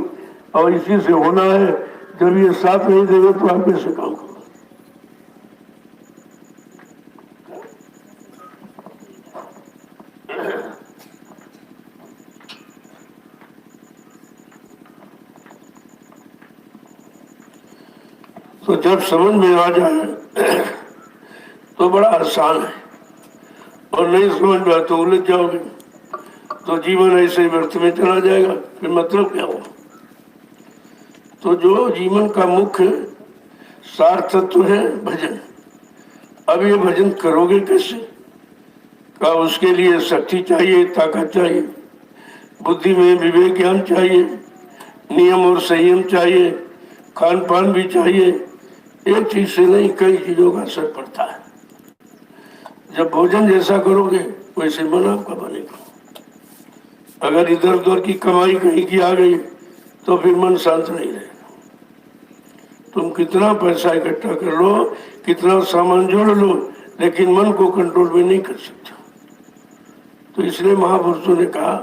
और इसी से होना है। जब ये साथ नहीं देगा तो आप कैसे काम करोगे? तो जब समझ में आ जाए तो बड़ा आसान है, और नहीं समझ में आए तो उलझ जाओगे, तो जीवन ऐसे ही व्यर्थ में चला जाएगा। फिर मतलब क्या हो? तो जो जीवन का मुख्य सार तत्व है भजन। अब ये भजन करोगे कैसे? का उसके लिए शक्ति चाहिए, ताकत चाहिए, बुद्धि में विवेक ज्ञान चाहिए, नियम और संयम चाहिए, खान पान भी चाहिए। एक चीज से नहीं, कई चीजों का असर पड़ता है। जब भोजन जैसा करोगे वैसे मन आपका बनेगा। अगर इधर उधर की कमाई कहीं की आ गई तो फिर मन शांत नहीं रहेगा। तुम कितना पैसा इकट्ठा कर लो, कितना सामान जोड़ लो, लेकिन मन को कंट्रोल में नहीं कर सकते। तो इसलिए महापुरुषों ने कहा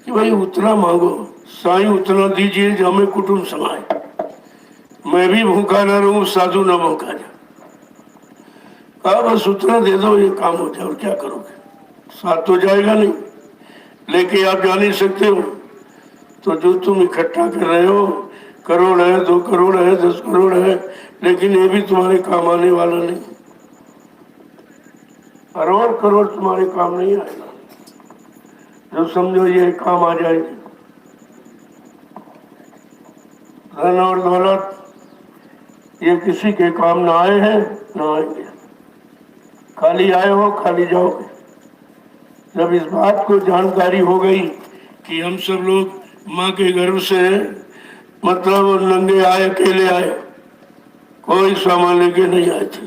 कि भाई उतना मांगो, साईं उतना दीजिए जो हमें कुटुंब समाए। मैं भी भूखा न रहूं, साधु न भूखा जा। कहा बस उतना दे दो, ये काम हो जाए। और क्या करोगे? साथ तो जाएगा नहीं, लेके आप जा नहीं सकते हो। तो जो तुम इकट्ठा कर रहे हो, करोड़ है, 2 करोड़ है, 10 करोड़ है, लेकिन ये भी तुम्हारे काम आने वाला नहीं। करोड़ करोड़ तुम्हारे काम नहीं आएगा। जो समझो ये काम आ जाएगी। धन और दौलत ये किसी के काम ना आए हैं, ना आएंगे। खाली आए हो, खाली जाओगे। जब इस बात को जानकारी हो गई कि हम सब लोग माँ के गर्भ से मतलब नंगे आए, अकेले आए, कोई सामान लेके नहीं आए थे,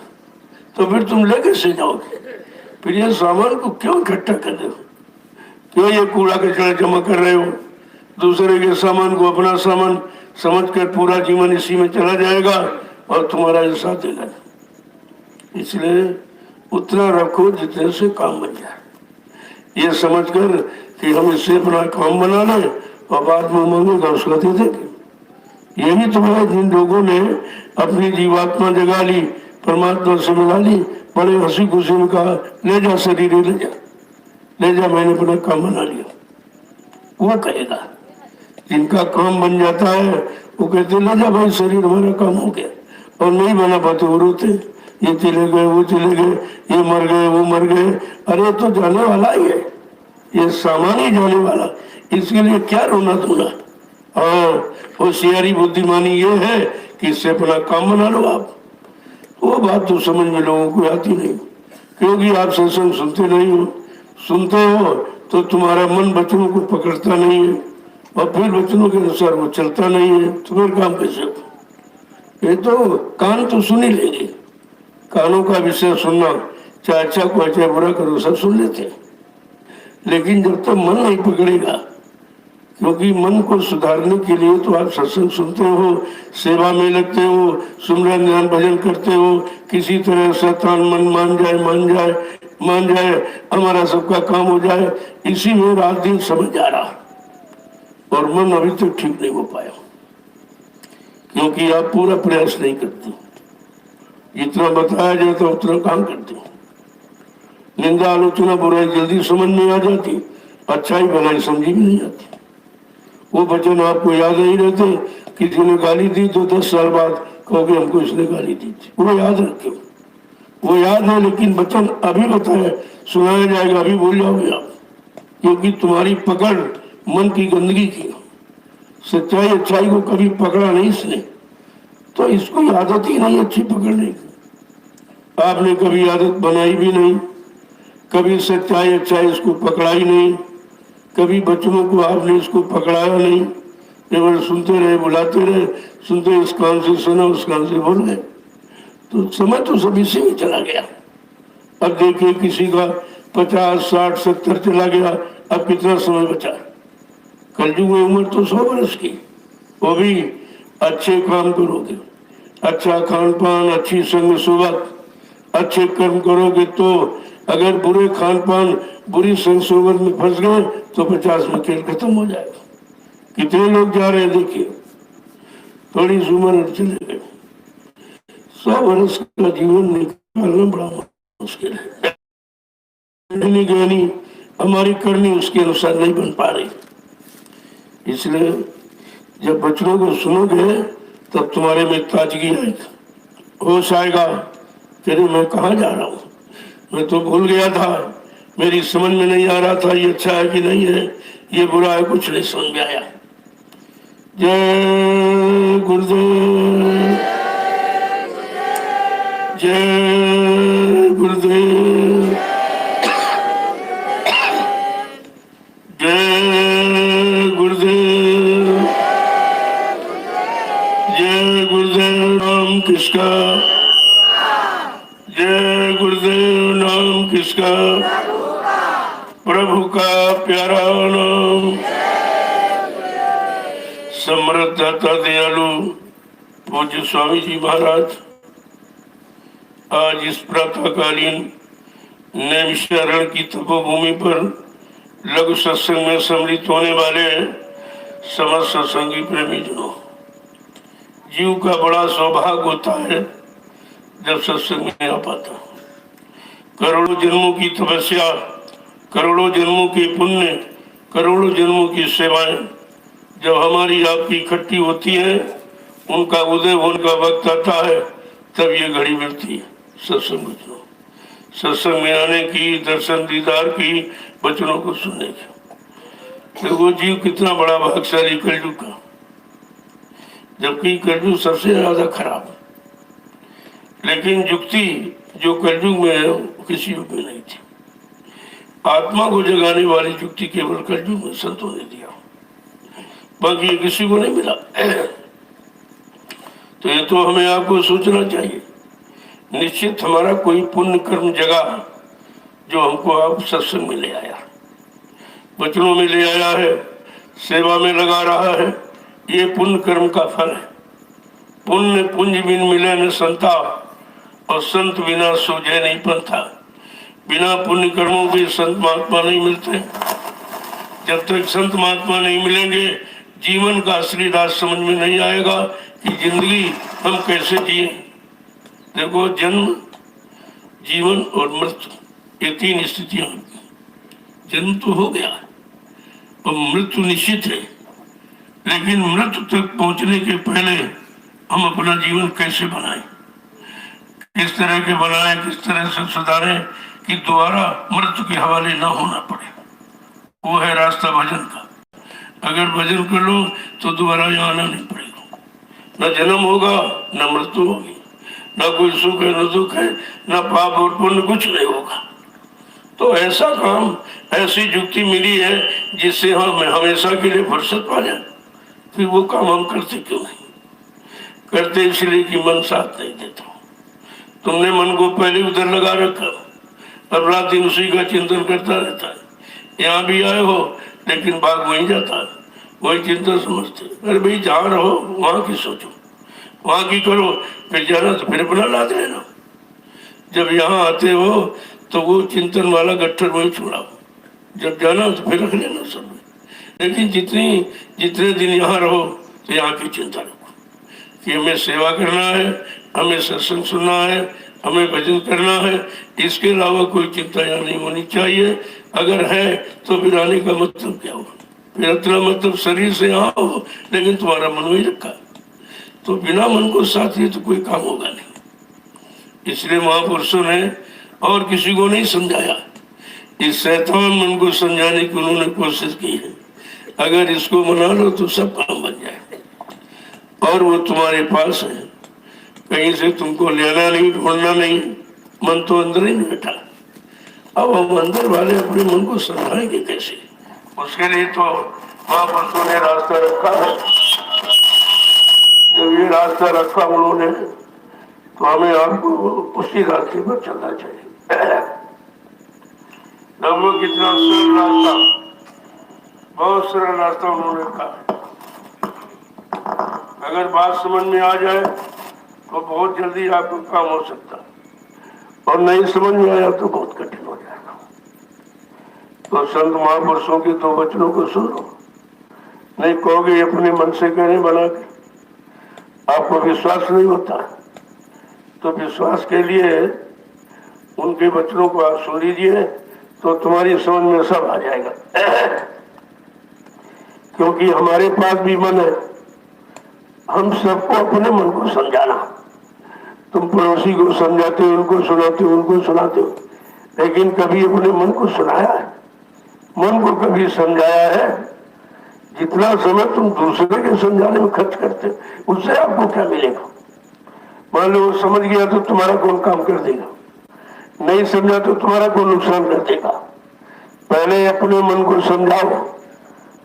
तो फिर तुम लेके से जाओगे? फिर ये सामान को क्यों इकट्ठा कर रहे हो? क्यों ये कूड़ा कचरा जमा कर रहे हो? दूसरे के सामान को अपना सामान समझकर पूरा जीवन इसी में चला जाएगा और तुम्हारा हिस्सा देगा। इसलिए उतना रखो जितने से काम बन जाए, ये समझकर कि हम इससे अपना काम बना लें और बाद में मांगेगा उसका दे देंगे। यही तुम्हारे जिन लोगों ने अपनी जीवात्मा जगा ली, परमात्मा से मिला ली, बड़े हंसी खुशी में कहा ले जा शरीर, ले जा, ले जा, मैंने अपना काम बना लिया। वो कहेगा जिनका काम बन जाता है वो कहते ले जा भाई, शरीर हमारा काम हो गया, और नहीं बना पाते वो रोते, ये चले गए, वो चले गए, ये मर गए, वो मर गए। अरे तो जाने वाला ही है, ये सामान ही जाने वाला, इसके लिए क्या रोना धोना। और होशियारी बुद्धिमानी ये है कि इससे अपना काम बना लो आप। वो बात तो समझ में लोगों को आती नहीं, क्योंकि आप सत्संग सुनते नहीं हो। सुनते हो तो तुम्हारा मन वचनों को पकड़ता नहीं है, और फिर वचनों के अनुसार वो चलता नहीं है, तो फिर काम कैसे हो। ये तो कान तो सुन ही लेंगे, कानों का विषय सुनना, चाहे अच्छा को चाहे बुरा करो सब सुन लेते हैं, लेकिन जब तक मन नहीं पकड़ेगा, क्योंकि मन को सुधारने के लिए तो आप सत्संग सुनते हो, सेवा में लगते हो, सुमरन ध्यान भजन करते हो, किसी तरह शैतान मन मान जाए मान जाए मान जाए, हमारा सबका काम हो जाए, इसी में रात दिन समझ जा रहा, और मन अभी तक ठीक नहीं हो पाया, क्योंकि आप पूरा प्रयास नहीं करते। जितना बताया जाता उतना काम करते। निंदा आलोचना बुराई जल्दी समझ में आ जाती, अच्छाई भलाई समझी भी नहीं आती। वो वचन आपको याद नहीं रहते, किसी ने गाली दी तो 10 साल बाद कहोगे हमको इसने गाली दी थी, वो याद रखे, वो याद है, लेकिन वचन अभी बताया सुनाया जाएगा, अभी बोल जाओगे आप, क्योंकि तुम्हारी पकड़ मन की गंदगी की, सच्चाई अच्छाई को कभी पकड़ा नहीं इसने, तो इसको आदत ही नहीं अच्छी पकड़ने की, आपने कभी आदत बनाई भी नहीं, कभी सच्चाई अच्छाई इसको पकड़ा ही नहीं, कभी बच्चों को आपने इसको पकड़ाया नहीं, केवल सुनते रहे, बुलाते रहे, सुनते इस कान से सुना उस कान से बोल गए, तो समय तो सभी से ही चला गया। अब देखिए किसी का 50, 60, 70 चला गया, अब कितना समय बचा। कलयुग में उम्र तो 100 वर्ष की, वो भी अच्छे काम करोगे, अच्छा खान पान, अच्छी संग सोबत, अच्छे कर्म करोगे तो, अगर बुरे खान पान बुरी संग सोबत में फंस गए तो 50 में खेल खत्म हो जाएगा। कितने लोग जा रहे हैं देखिए, थोड़ी सी उम्र चले गए, 100 वर्ष का जीवन निकालना बड़ा मुश्किल है। ज्ञानी हमारी करनी उसके अनुसार नहीं बन पा रही, इसलिए जब बच्चों को सुनोगे तब तुम्हारे में ताजगी आएगी, होश आएगा, तेरे मैं कहाँ जा रहा हूँ, मैं तो भूल गया था, मेरी समझ में नहीं आ रहा था ये अच्छा है कि नहीं है, ये बुरा है, कुछ नहीं समझ में आया। जय गुरुदेव, जय गुरुदेव, जय गुरुदेव, जय गुरुदेव। नाम किसका, जय गुरुदेव। नाम किसका, प्रभु का प्यारा नाम। समृद्ध दाता दयालु पूज्य स्वामी जी महाराज आज इस प्रातःकालीन नैमिषारण्य की तपोभूमि पर लघु सत्संग में सम्मिलित होने वाले समस्त सत्संगी प्रेमी जनों, जीव का बड़ा सौभाग्य होता है जब सत्संग में आ पाता। करोड़ों जन्मों की तपस्या, करोड़ों जन्मों के पुण्य, करोड़ों जन्मों की सेवाएं जब हमारी आपकी इकट्ठी होती हैं, उनका उदय होने का वक्त आता है, तब ये घड़ी मिलती है सत्संग वचनों, सत्संग में आने की, दर्शन दीदार की, वचनों को सुनने की। तो वो जीव कितना बड़ा भाग्यशाली कलयुग का, जबकि कलयुग सबसे ज्यादा खराब, लेकिन युक्ति जो कलयुग में है किसी युग में नहीं थी। आत्मा को जगाने वाली युक्ति केवल कलयुग में संतों ने दिया, बाकी ये किसी को नहीं मिला। तो ये तो हमें आपको सोचना चाहिए, निश्चित हमारा कोई पुण्य कर्म जगा जो हमको आप सत्संग में ले आया, वचनों में ले आया है, सेवा में लगा रहा है, ये पुण्य कर्म का फल है। पुण्य पुंज बिन मिले न संता, और संत बिना सूझे नहीं पंथा। बिना पुण्य कर्मों के संत महात्मा नहीं मिलते। जब तक संत महात्मा नहीं मिलेंगे, जीवन का असली राज समझ में नहीं आएगा कि जिंदगी हम कैसे जिए। देखो, जन्म, जीवन और मृत्यु, ये 3 स्थितियां होती। जन्म तो हो गया और मृत्यु निश्चित है, लेकिन मृत्यु तक पहुंचने के पहले हम अपना जीवन कैसे बनाएं, किस तरह के बनाएं, किस तरह से सुधारें कि दोबारा मृत्यु के हवाले न होना पड़े। वो है रास्ता भजन का। अगर भजन कर लो तो दोबारा यहाँ आना नहीं पड़ेगा, न जन्म होगा न मृत्यु होगी, न कोई सुख है न दुख है, न पाप और पुण्य, कुछ नहीं होगा। तो ऐसा काम, ऐसी युक्ति मिली है जिससे हम हमेशा के लिए फुर्सत पा जाए। फिर वो काम हम करते क्यों नहीं? करते इसलिए कि मन साथ नहीं देता। तुमने मन को पहले उधर लगा रखा और रात दिन उसी का चिंतन करता रहता है। यहाँ भी आए हो लेकिन भाग वहीं जाता है, वही चिंता समझते। अरे भाई जहाँ रहो वहाँ की सोचो, वहाँ की करो, फिर जाना तो फिर अपना लाद लेना। जब यहाँ आते हो तो वो चिंतन वाला गट्ठर वहीं छोड़ाओ, जब जाना तो फिर रख लेना सब। लेकिन जितने दिन यहाँ रहो तो यहाँ की चिंता रखो कि हमें सेवा करना है, हमें सत्संग सुनना है, हमें भजन करना है। इसके अलावा कोई चिंता यहाँ नहीं होनी चाहिए। अगर है तो फिर आने का मतलब क्या होगा? फिर अपना मतलब शरीर से यहाँ हो लेकिन तुम्हारा मन वही रखा, तो बिना मन को साथ ही तो कोई काम होगा नहीं। इसलिए महापुरुषों ने और किसी को नहीं समझाया, इस शैतान मन को समझाने की उन्होंने कोशिश की है। अगर इसको मना लो तो सब काम बन जाए और वो तुम्हारे पास है, कहीं से तुमको लेना नहीं, ढूंढना नहीं, मन तो अंदर ही बैठा। अब हम अंदर वाले अपने मन को समझाएंगे कैसे? उसके लिए तो महापुरुषों ने रास्ता रखा है। जब ये रास्ता रखा उन्होंने तो हमें आपको उसी रास्ते पर चलना चाहिए। लगभग कितना सरल रास्ता, बहुत सरल रास्ता उन्होंने कहा। अगर बात समझ में आ जाए तो बहुत जल्दी आपका काम हो सकता, और नहीं समझ में आया तो बहुत कठिन हो जाएगा। तो संत महापुरुषों के दो वचनों को सुनो, नहीं कहोगे अपने मन से कहने बना के, आपको विश्वास नहीं होता तो विश्वास के लिए उनके वचनों को आप सुन लीजिए तो तुम्हारी समझ में सब आ जाएगा। क्योंकि हमारे पास भी मन है, हम सबको अपने मन को समझाना। तुम पड़ोसी को समझाते हो, उनको सुनाते हो, उनको सुनाते हो, लेकिन कभी अपने मन को सुनाया है? मन को कभी समझाया है? जितना समय तुम दूसरे के समझाने में खर्च करते हो उससे आपको क्या मिलेगा? मान लो वो समझ गया तो तुम्हारा कौन काम कर देगा, नहीं समझा तो तुम्हारा कौन नुकसान कर देगा? पहले अपने मन को समझाओ,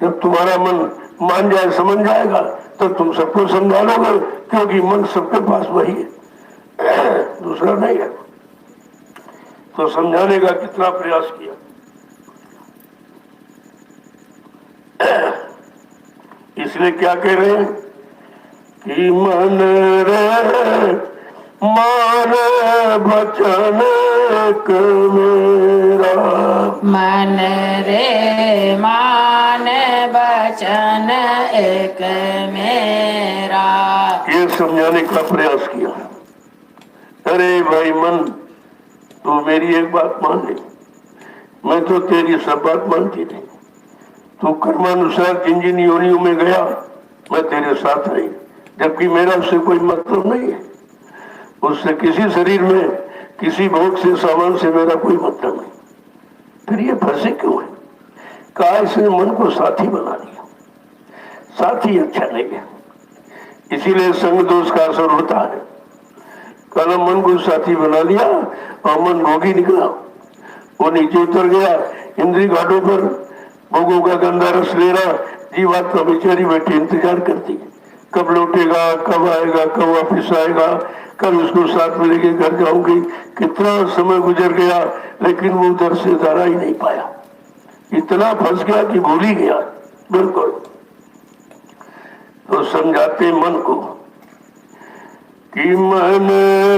जब तुम्हारा मन मान जाए, समझ जाएगा तो तुम सबको समझा लोगे, क्योंकि मन सबके पास वही है, दूसरा नहीं है। तो समझाने का कितना प्रयास किया। इसलिए क्या कह रहे हैं कि मन रे मान बचन एक मेरा, मन रे मान बचन एक मेरा, ये समझाने का प्रयास किया। अरे भाई मन, तू मेरी एक बात मान ले, मैं तो तेरी सब बात मानती नहीं। तू कर्मानुसार जिन जिन योनियों में गया मैं तेरे साथ रही, जबकि मेरा उससे कोई मतलब नहीं है। उससे किसी शरीर में किसी भोग से सामान से मेरा कोई मतलब नहीं। फिर ये फंसे क्यों है? कहा इसने मन को साथी बना लिया। साथी अच्छा नहीं है, इसीलिए संग दोष का असर होता है। कल मन को साथी बना लिया और मन भोगी निकला, वो नीचे उतर गया इंद्री घाटों पर, भोगों का गंदा रस ले रहा। जीवात्मा बेचारी बैठी इंतजार करती, कब लौटेगा, कब आएगा, कब वापिस आएगा, कल उसको साथ में लेके घर जाऊंगी। कितना समय गुजर गया लेकिन वो उधर से धारा ही नहीं पाया। इतना फंस गया कि भूल ही गया बिल्कुल। तो समझाते मन को कि मन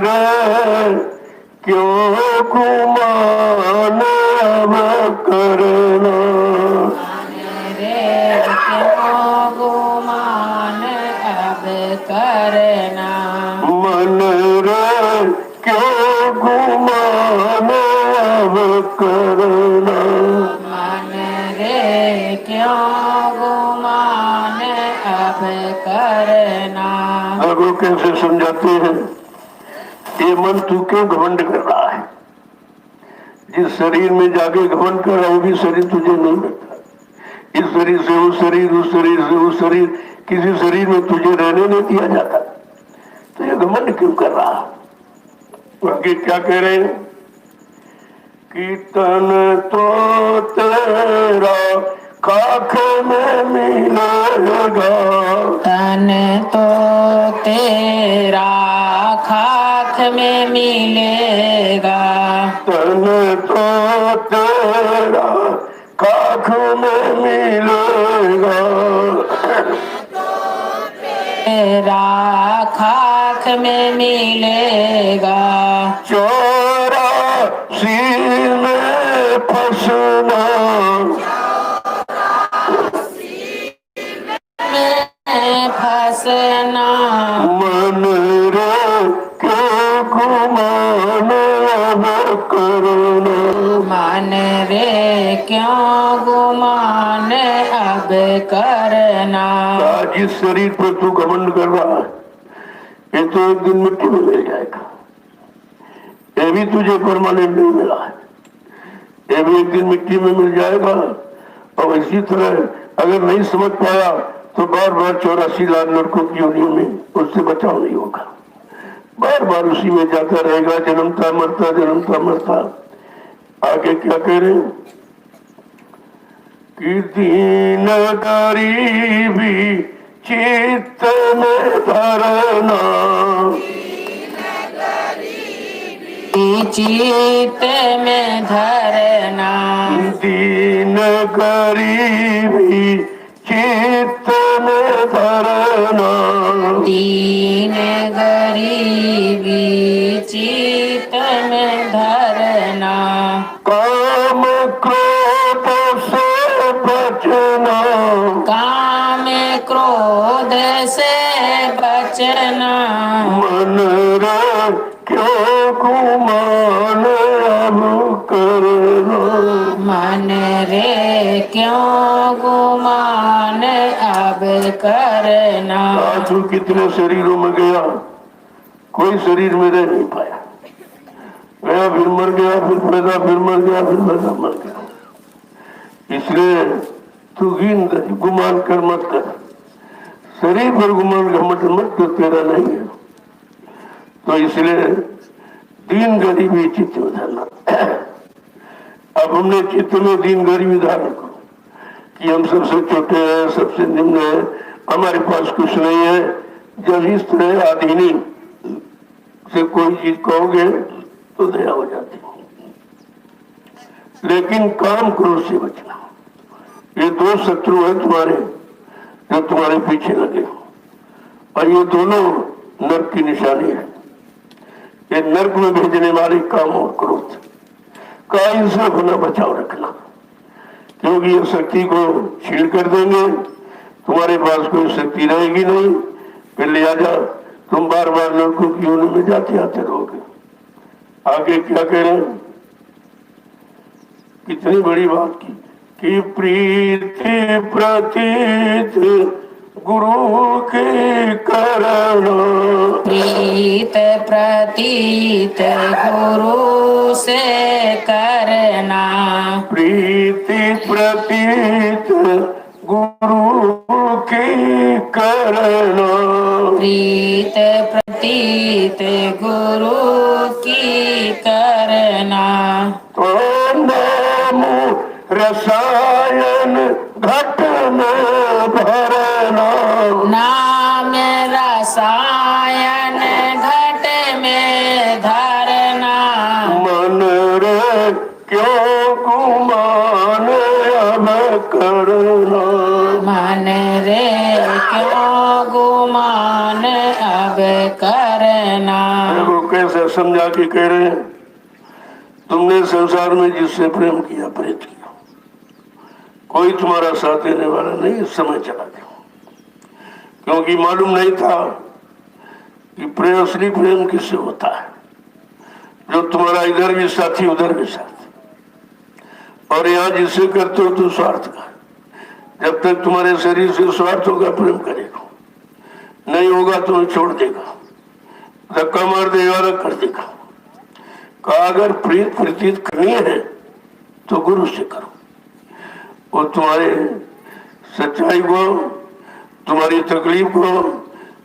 रे क्यों गुमान करना, रे क्यों गुमान अब करना, मन रे क्यों गुमान अब करना, मन रे क्यों गुमान अब करना। देखो कैसे समझाते हैं, ये मन तू क्यों घमंड कर रहा है? जिस शरीर में जाके घमंड कर रहा है वो भी शरीर तुझे नहीं मिलता। इस शरीर से वो शरीर, उस शरीर से वो शरीर, किसी शरीर में तुझे रहने नहीं दिया जाता। तो ये घमंड क्यों कर रहा? आगे क्या कह रहे हैं? कीर्तन तो तेरा खाक में मिलेगा, तन तो तेरा खाक में मिलेगा, तन तो तेरा खाक में मिलेगा, तेरा खाक में मिलेगा। चौरासी में फंसना, में फंसना, मन रे क्यों गुमान अब करना, मन रे क्यों गुमान अब करना। जिस शरीर पर तू घमंड कर रहा है ये तो एक दिन मिट्टी में मिल जाएगा। ये भी तुझे परमानेंट नहीं मिला है, ये भी एक दिन मिट्टी में मिल जाएगा। और इसी तरह अगर नहीं समझ पाया तो बार बार 84 लाख लड़कों की योनियों में उससे बचाव नहीं होगा, बार बार उसी में जाता रहेगा, जन्मता मरता जन्मता मरता। आगे क्या कह रहे हैं? कि दीन गरीबी चित्त में धरना, चित्त में धरना, दीन गरीबी चित्त में धरना, दीन गरीबी चित्त में धरना, काम क्रोध से बचना, काम क्रोध से बचना, मन रे क्यों गुमान अब करना, मन रे क्यों गुमान अब करना। तू कितने शरीरों में गया, कोई शरीर में रह नहीं पाया, गया फिर मर गया, फिर पैदा, फिर मर गया, फिर पैदा, मर गया। इसलिए तू गिन गुमान कर मत कर, शरीर पर गुमान घमंड मत कर, तेरा नहीं है। तो इसलिए दीन गरीबी चित्त में धरना। अब हमने चित्त में दीन गरीबी धारण करो कि हम सबसे छोटे हैं, सबसे निम्न है, हमारे पास कुछ नहीं है। जब इस तरह आधीनी से कोई चीज कहोगे तो दया हो जाती है। लेकिन काम क्रोध से बचना, ये दो शत्रु है तुम्हारे जो तुम्हारे पीछे लगे, और ये दोनों नर्क की निशानी है। ये नर्क में भेजने वाले काम और क्रोध का इनसे अपना बचाव रखना, क्योंकि ये शक्ति को छीन कर देंगे, तुम्हारे पास कोई शक्ति रहेगी नहीं। फिर लिहाजा तुम बार बार नरकों की योनि में जाते आते रहोगे। आगे क्या कह रहे हैं? कितनी बड़ी बात की कि प्रीति प्रतीत गुरु की करना, प्रीत प्रतीत गुरु से करना, प्रीति प्रतीत गुरु की करना, प्रीत प्रतीत गुरु की करना। तो नाम रसायन घट में भरना, नाम रसायन घट में धरना, मन रे क्यों गुमान अब करना, मन रे क्यों गुमान अब करना। देखो कैसे समझा के कह रहे हैं, तुमने संसार में जिससे प्रेम किया, प्रीत किया, कोई तुम्हारा साथ देने वाला नहीं, इस समय चला गया, क्योंकि मालूम नहीं था कि प्रेम, असली प्रेम किससे होता है, जो तुम्हारा इधर भी साथी उधर भी साथी, और यहाँ जिससे करते हो तुम स्वार्थ का। जब तक तुम्हारे शरीर से स्वार्थों का प्रेम करेगा नहीं होगा तो मैं छोड़ देगा, धक्का मार देगा, अलग कर देगा। कहा अगर प्रीत प्रतीत करनी है तो गुरु से करो, वो तुम्हारे सच्चाई को, तुम्हारी तकलीफ को,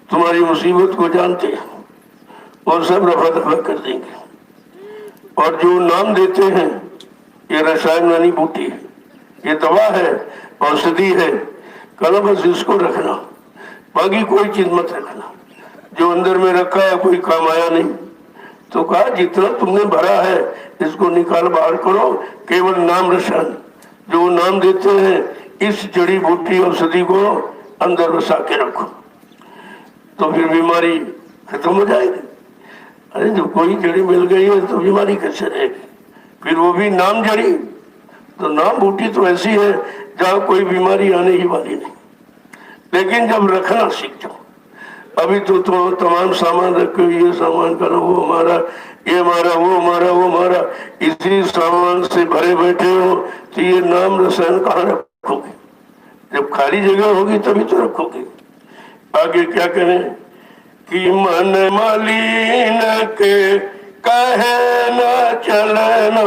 तुम्हारी मुसीबत को जानते हैं और सब रफा दफा कर देंगे। और जो नाम देते हैं ये रसायन वाली बूटी है, ये दवा है, औषधि है, कल बस इसको रखना, बाकी कोई चीज मत रखना। जो अंदर में रखा है कोई काम आया नहीं। तो कहा जितना तुमने भरा है इसको निकाल बाहर करो, केवल नाम रसायन जो नाम देते हैं इस जड़ी बूटी औषधि को अंदर बसा के रखो, तो फिर बीमारी खत्म हो जाएगी। अरे जब कोई जड़ी मिल गई है तो बीमारी कैसे रहेगी? फिर वो भी नाम जड़ी, तो नाम बूटी तो ऐसी है जहाँ कोई बीमारी आने ही वाली नहीं। लेकिन जब रखना सीख जाओ, अभी तो तमाम सामान रखे, ये सामान करो, वो हमारा, ये हमारा, वो हमारा, वो हमारा, इसी सामान से भरे बैठे हो तो ये नाम रसायन कहाँ रखोगे? जब खाली जगह होगी तभी तो रखोगे। आगे क्या करें कि मन मलिन के कहे न चलना,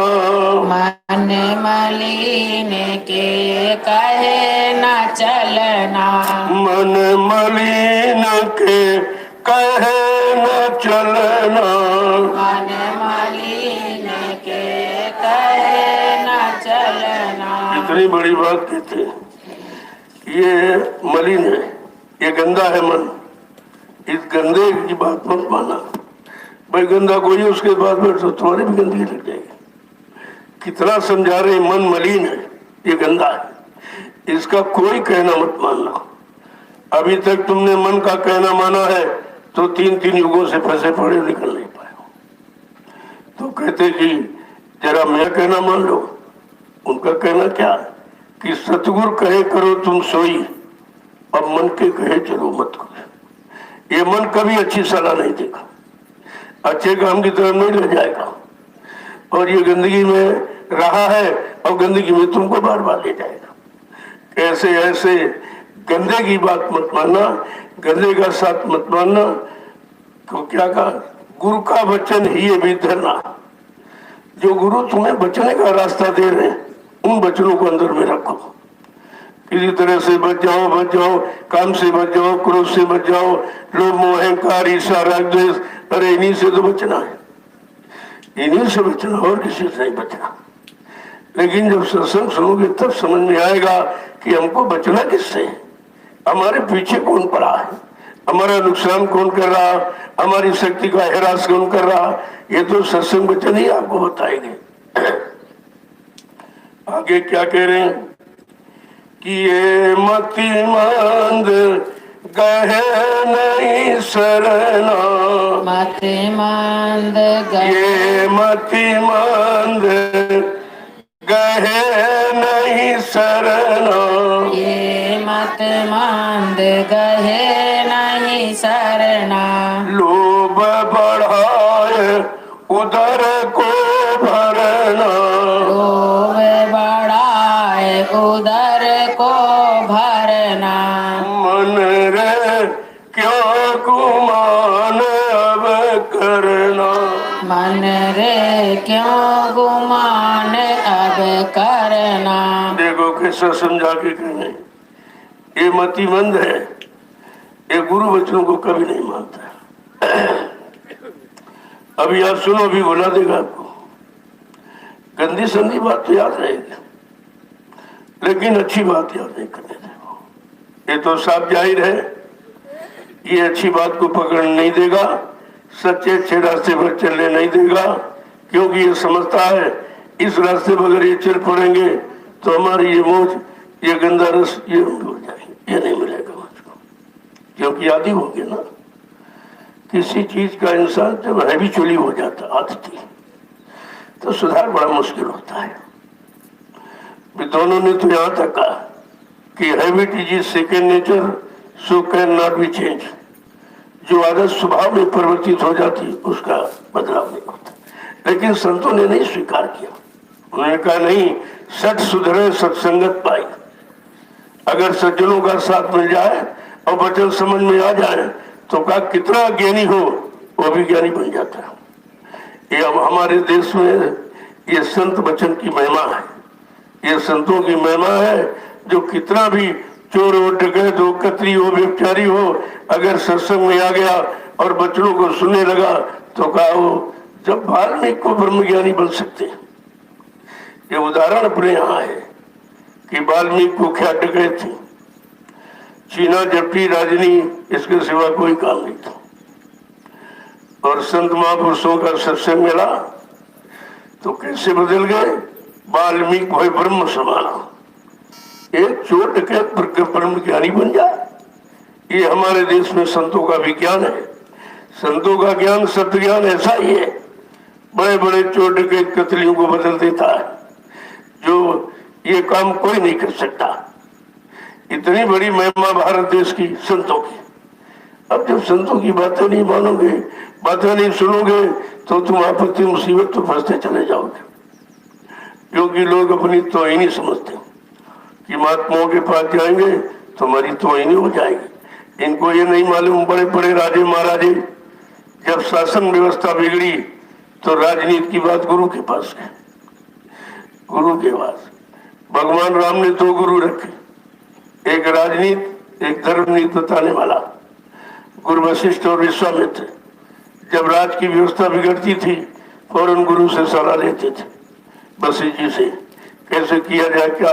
मन मलिन के कहे न चलना, मन मलिन के कहे न चलना, मन मलिन के कहे न चलना। इतनी बड़ी बात कहते हैं, ये मलिन है, ये गंदा है मन, इस गंदे की बात मत माना। भाई गंदा कोई है उसके बाद बैठो तुम्हारी भी गंदगी लग जाएगी। कितना समझा रहे मन मलिन है, ये गंदा है, इसका कोई कहना मत मानना। अभी तक तुमने मन का कहना माना है तो 3-3 युगों से फंसे पड़े, निकल नहीं पाए हो। तो कहते कि जरा मेरा कहना मान लो। उनका कहना क्या कि सतगुरु कहे करो तुम सोई, अब मन के कहे चलो मत करो। ये मन कभी अच्छी सलाह नहीं देगा, अच्छे काम की तरफ नहीं ले जाएगा, और ये गंदगी में रहा है और गंदगी में तुमको बार बार ले जाएगा। ऐसे ऐसे गंदे की बात मत मानना, गंदे का साथ मत मानना। तो क्या कहा, गुरु का वचन ही ये भी धरना। जो गुरु तुम्हें बचने का रास्ता दे रहे हैं उन वचनों को अंदर में रखो। किसी तरह से बच जाओ, काम से बच जाओ, क्रोध से बच जाओ, लोभ मोह अहंकार ईर्ष्या राग द्वेष, अरे इन्हीं से तो बचना है, इन्हीं से बचना, और किसी से नहीं बचना। लेकिन जब सत्संग सुनोगे तब समझ में आएगा कि हमको बचना किससे, हमारे पीछे कौन पड़ा है, हमारा नुकसान कौन कर रहा, हमारी शक्ति का हिरास कौन कर रहा। ये तो सत्संग वचन ही आपको बताएंगे। आगे क्या कह रहे हैं कि ये मतिमंद गहे नहीं सरना, मतिमंद ये मतिमंद गहे नहीं सरना, ये मतिमंद गहे नहीं सरना, लोभ बढ़ाए उदर को भरना, लोभ बढ़ाए उदर को भरना, मन रे क्यों गुमान अब करना, मन रे क्यों गुमान अब करना। देखो कैसा समझा के कहने, ये मतिमंद है, ये गुरु वचनों को कभी नहीं मानता। अभी आप सुनो, अभी बुला देगा आपको, गंदी संदी बात तो याद रहेगी लेकिन अच्छी बात याद नहीं करने देगा। ये तो साफ जाहिर है, ये अच्छी बात को पकड़ नहीं देगा, सच्चे अच्छे रास्ते पर चलने नहीं देगा, क्योंकि ये समझता है इस रास्ते पर अगर ये चल पड़ेंगे तो हमारी ये मौज, ये गंदा रस, ये हो जाएगी, ये नहीं मिलेगा मुझको। क्योंकि आदि हो गया ना, किसी चीज का इंसान जब हैबिचुअली हो जाता, आदती, तो सुधार बड़ा मुश्किल होता है। विद्वानों ने तो यहाँ तक कहा कि habit is second nature, so can not be change. जो आदत स्वभाव में परिवर्तित हो जाती उसका बदलाव नहीं होता। लेकिन संतों ने नहीं स्वीकार किया, उन्होंने कहा नहीं, सठ सुधरे सत्संगत पाई। अगर सज्जनों का साथ मिल जाए और वचन समझ में आ जाए तो का कितना ज्ञानी हो वो भी ज्ञानी बन जाता है। ये अब हमारे देश में ये संत वचन की महिमा है, ये संतों की महिमा है। जो कितना भी चोर हो, डकैत हो, कतरी हो, व्यभिचारी हो, अगर सत्संग में आ गया और वचनों को सुनने लगा तो कहा वो जब वाल्मीकि को ब्रह्मज्ञानी बन सकते। ये उदाहरण अपने यहाँ है कि वाल्मीकि को क्या डकैत थी, चीना जपटी राजनी, इसके सिवा कोई काम नहीं था। और संत महापुरुषों का सत्संग मिला तो कैसे बदल गए, वाल्मीकि को ब्रह्म समाना। एक चोर डकैत ब्रह्म ज्ञानी बन जाए, ये हमारे देश में संतों का विज्ञान है। संतों का ज्ञान सत्य ज्ञान ऐसा ही है, बड़े बड़े चोर डकैत कतलियों को बदल देता है, जो ये काम कोई नहीं कर सकता। इतनी बड़ी महिमा भारत देश की संतों की। अब जब संतों की बातें नहीं मानोगे, बातें नहीं सुनोगे तो तुम आपत्ति मुसीबत तो फंसते चले जाओगे। क्योंकि लोग अपनी तोहिनी समझते कि महात्माओं के पास जाएंगे तो हमारी तोहिनी हो जाएगी। इनको ये नहीं मालूम, बड़े बड़े राजे महाराजे जब शासन व्यवस्था बिगड़ी तो राजनीति की बात गुरु के पास गए। गुरु के पास भगवान राम ने दो गुरु रखे, एक राजनीति, एक धर्म नीति बताने वाला, गुरु वशिष्ठ और विश्वामित्र। जब राज की व्यवस्था बिगड़ती थी फौरन गुरु से सलाह लेते थे, वशिष्ठ जी से कैसे किया जाए क्या,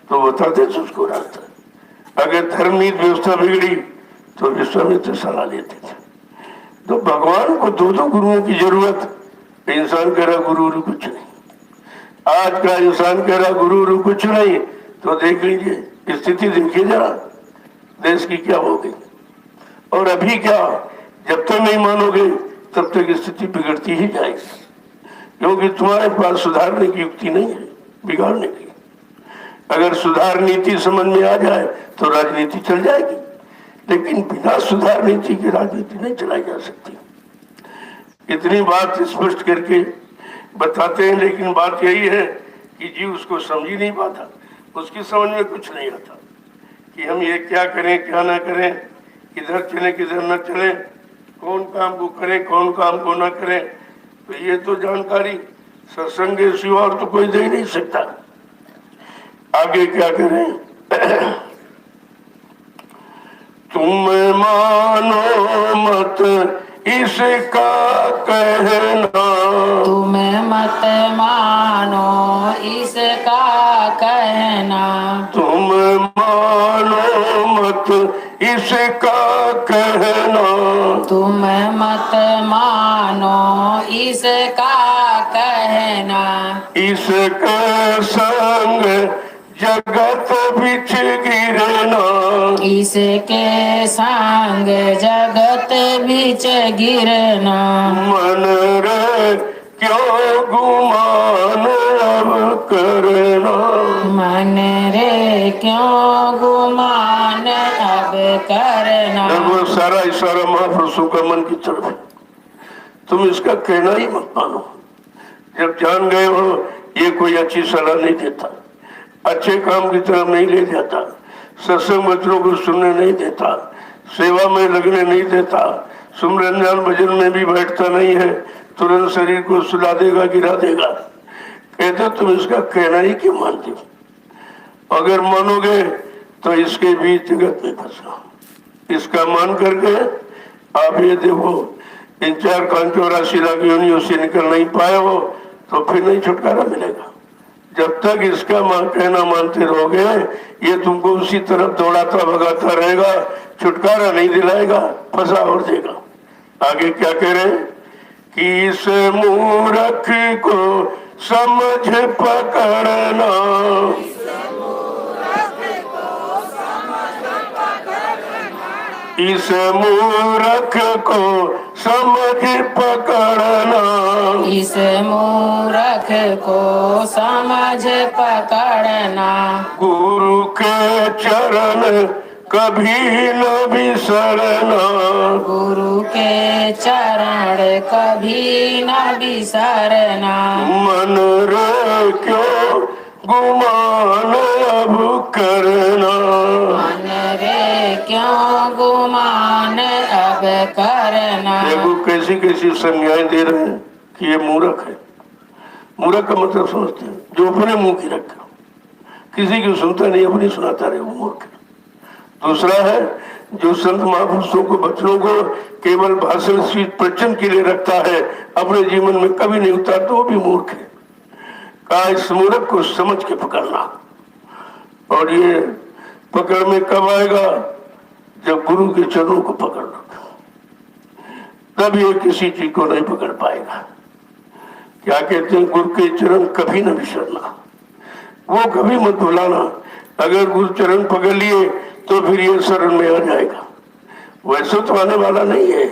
तो बताते थे उसको रास्ता। अगर धर्म नीति व्यवस्था बिगड़ी तो विश्वामित्र सलाह लेते थे। तो भगवान को दो दो गुरुओं की जरूरत। इंसान कह रहा गुरु कुछ नहीं, आज का इंसान कह रहा गुरु कुछ नहीं, तो देख लीजिए स्थिति, देखिए जरा देश की क्या हो गई। और अभी क्या, जब तक नहीं मानोगे तब तक स्थिति बिगड़ती ही जाएगी, क्योंकि तुम्हारे पास सुधारने की युक्ति नहीं है, बिगाड़ने की। अगर सुधार नीति समझ में आ जाए तो राजनीति चल जाएगी, लेकिन बिना सुधार नीति की राजनीति नहीं चलाई जा सकती। इतनी बात स्पष्ट करके बताते हैं, लेकिन बात यही है कि जीव उसको समझ ही नहीं पाता, उसकी समझ में कुछ नहीं आता कि हम ये क्या करें क्या ना करें, किधर चले किधर न चले, कौन काम को करें कौन काम को ना करें। तो ये तो जानकारी सत्संग के सिवा और तो कोई दे ही नहीं सकता। आगे क्या करें, तुम मानो मत इसका कहना, तुम मत मानो इसका कहना, तुम मानो मत इसका कहना, तुम मत मानो इसका कहना। इसके संग जगत बिछ गिरना, इसके संग जगत बीच गिरना। मन रे क्यों गुमान अब करना, मन रे क्यों गुमान अब करना। वो सारा इशारा महापुरुषों का मन की तरफ है, तुम इसका कहना ही मत मानो। जब जान गए हो ये कोई अच्छी सलाह नहीं देता, अच्छे काम की तरफ नहीं ले जाता, सत्संग वचनों को सुनने नहीं देता, सेवा में लगने नहीं देता, सुमरन ध्यान भजन में भी बैठता नहीं है, तुरंत शरीर को सुला देगा गिरा देगा। कहते तुम इसका कहना ही क्यों मानते हो, अगर मानोगे तो इसके बीच जगत में फंसना। इसका मान करके आप ये देखो इन 484 लाख योनियों से निकल नहीं पाए हो तो फिर नहीं छुटकारा मिलेगा। जब तक इसका कहना मानते रहोगे ये तुमको उसी तरफ दौड़ाता भगाता रहेगा, छुटकारा नहीं दिलाएगा, फंसा और देगा। आगे क्या कह रहे हैं कि इस मूर्ख को समझ पकड़ना, इस मूर्ख को समझ पकड़ना, इस मूर्ख को समझ पकड़ना। गुरु के चरण कभी न बिसरना, गुरु के चरण कभी न बिसरना। मन रे क्यों गुमान अब करना। मन रे क्यों गुमान अब करना। देखो कैसी कैसी संज्ञाएं दे रहे हैं कि ये मूर्ख है। मूर्ख का मतलब समझते हैं जो अपने मुंह की रखा, किसी की सुनता नहीं, अपनी सुनाता रहे, वो मूर्ख है। दूसरा है जो संत महापुरुषों को वचनों को केवल भाषण शीत प्रवचन के लिए रखता है, अपने जीवन में कभी नहीं उतारता, वो भी मूर्ख है। कहा इस मूर्ख को समझ के पकड़ना। और ये पकड़ में कब आएगा? जब गुरु के चरणों को पकड़ लो, तब ये किसी चीज को नहीं पकड़ पाएगा। क्या कहते हैं? गुरु के चरण कभी न बिसरना, वो कभी मत भुलाना। अगर गुरु चरण पकड़ लिए तो फिर ये शरण में आ जाएगा। वैसे तो आने वाला नहीं है,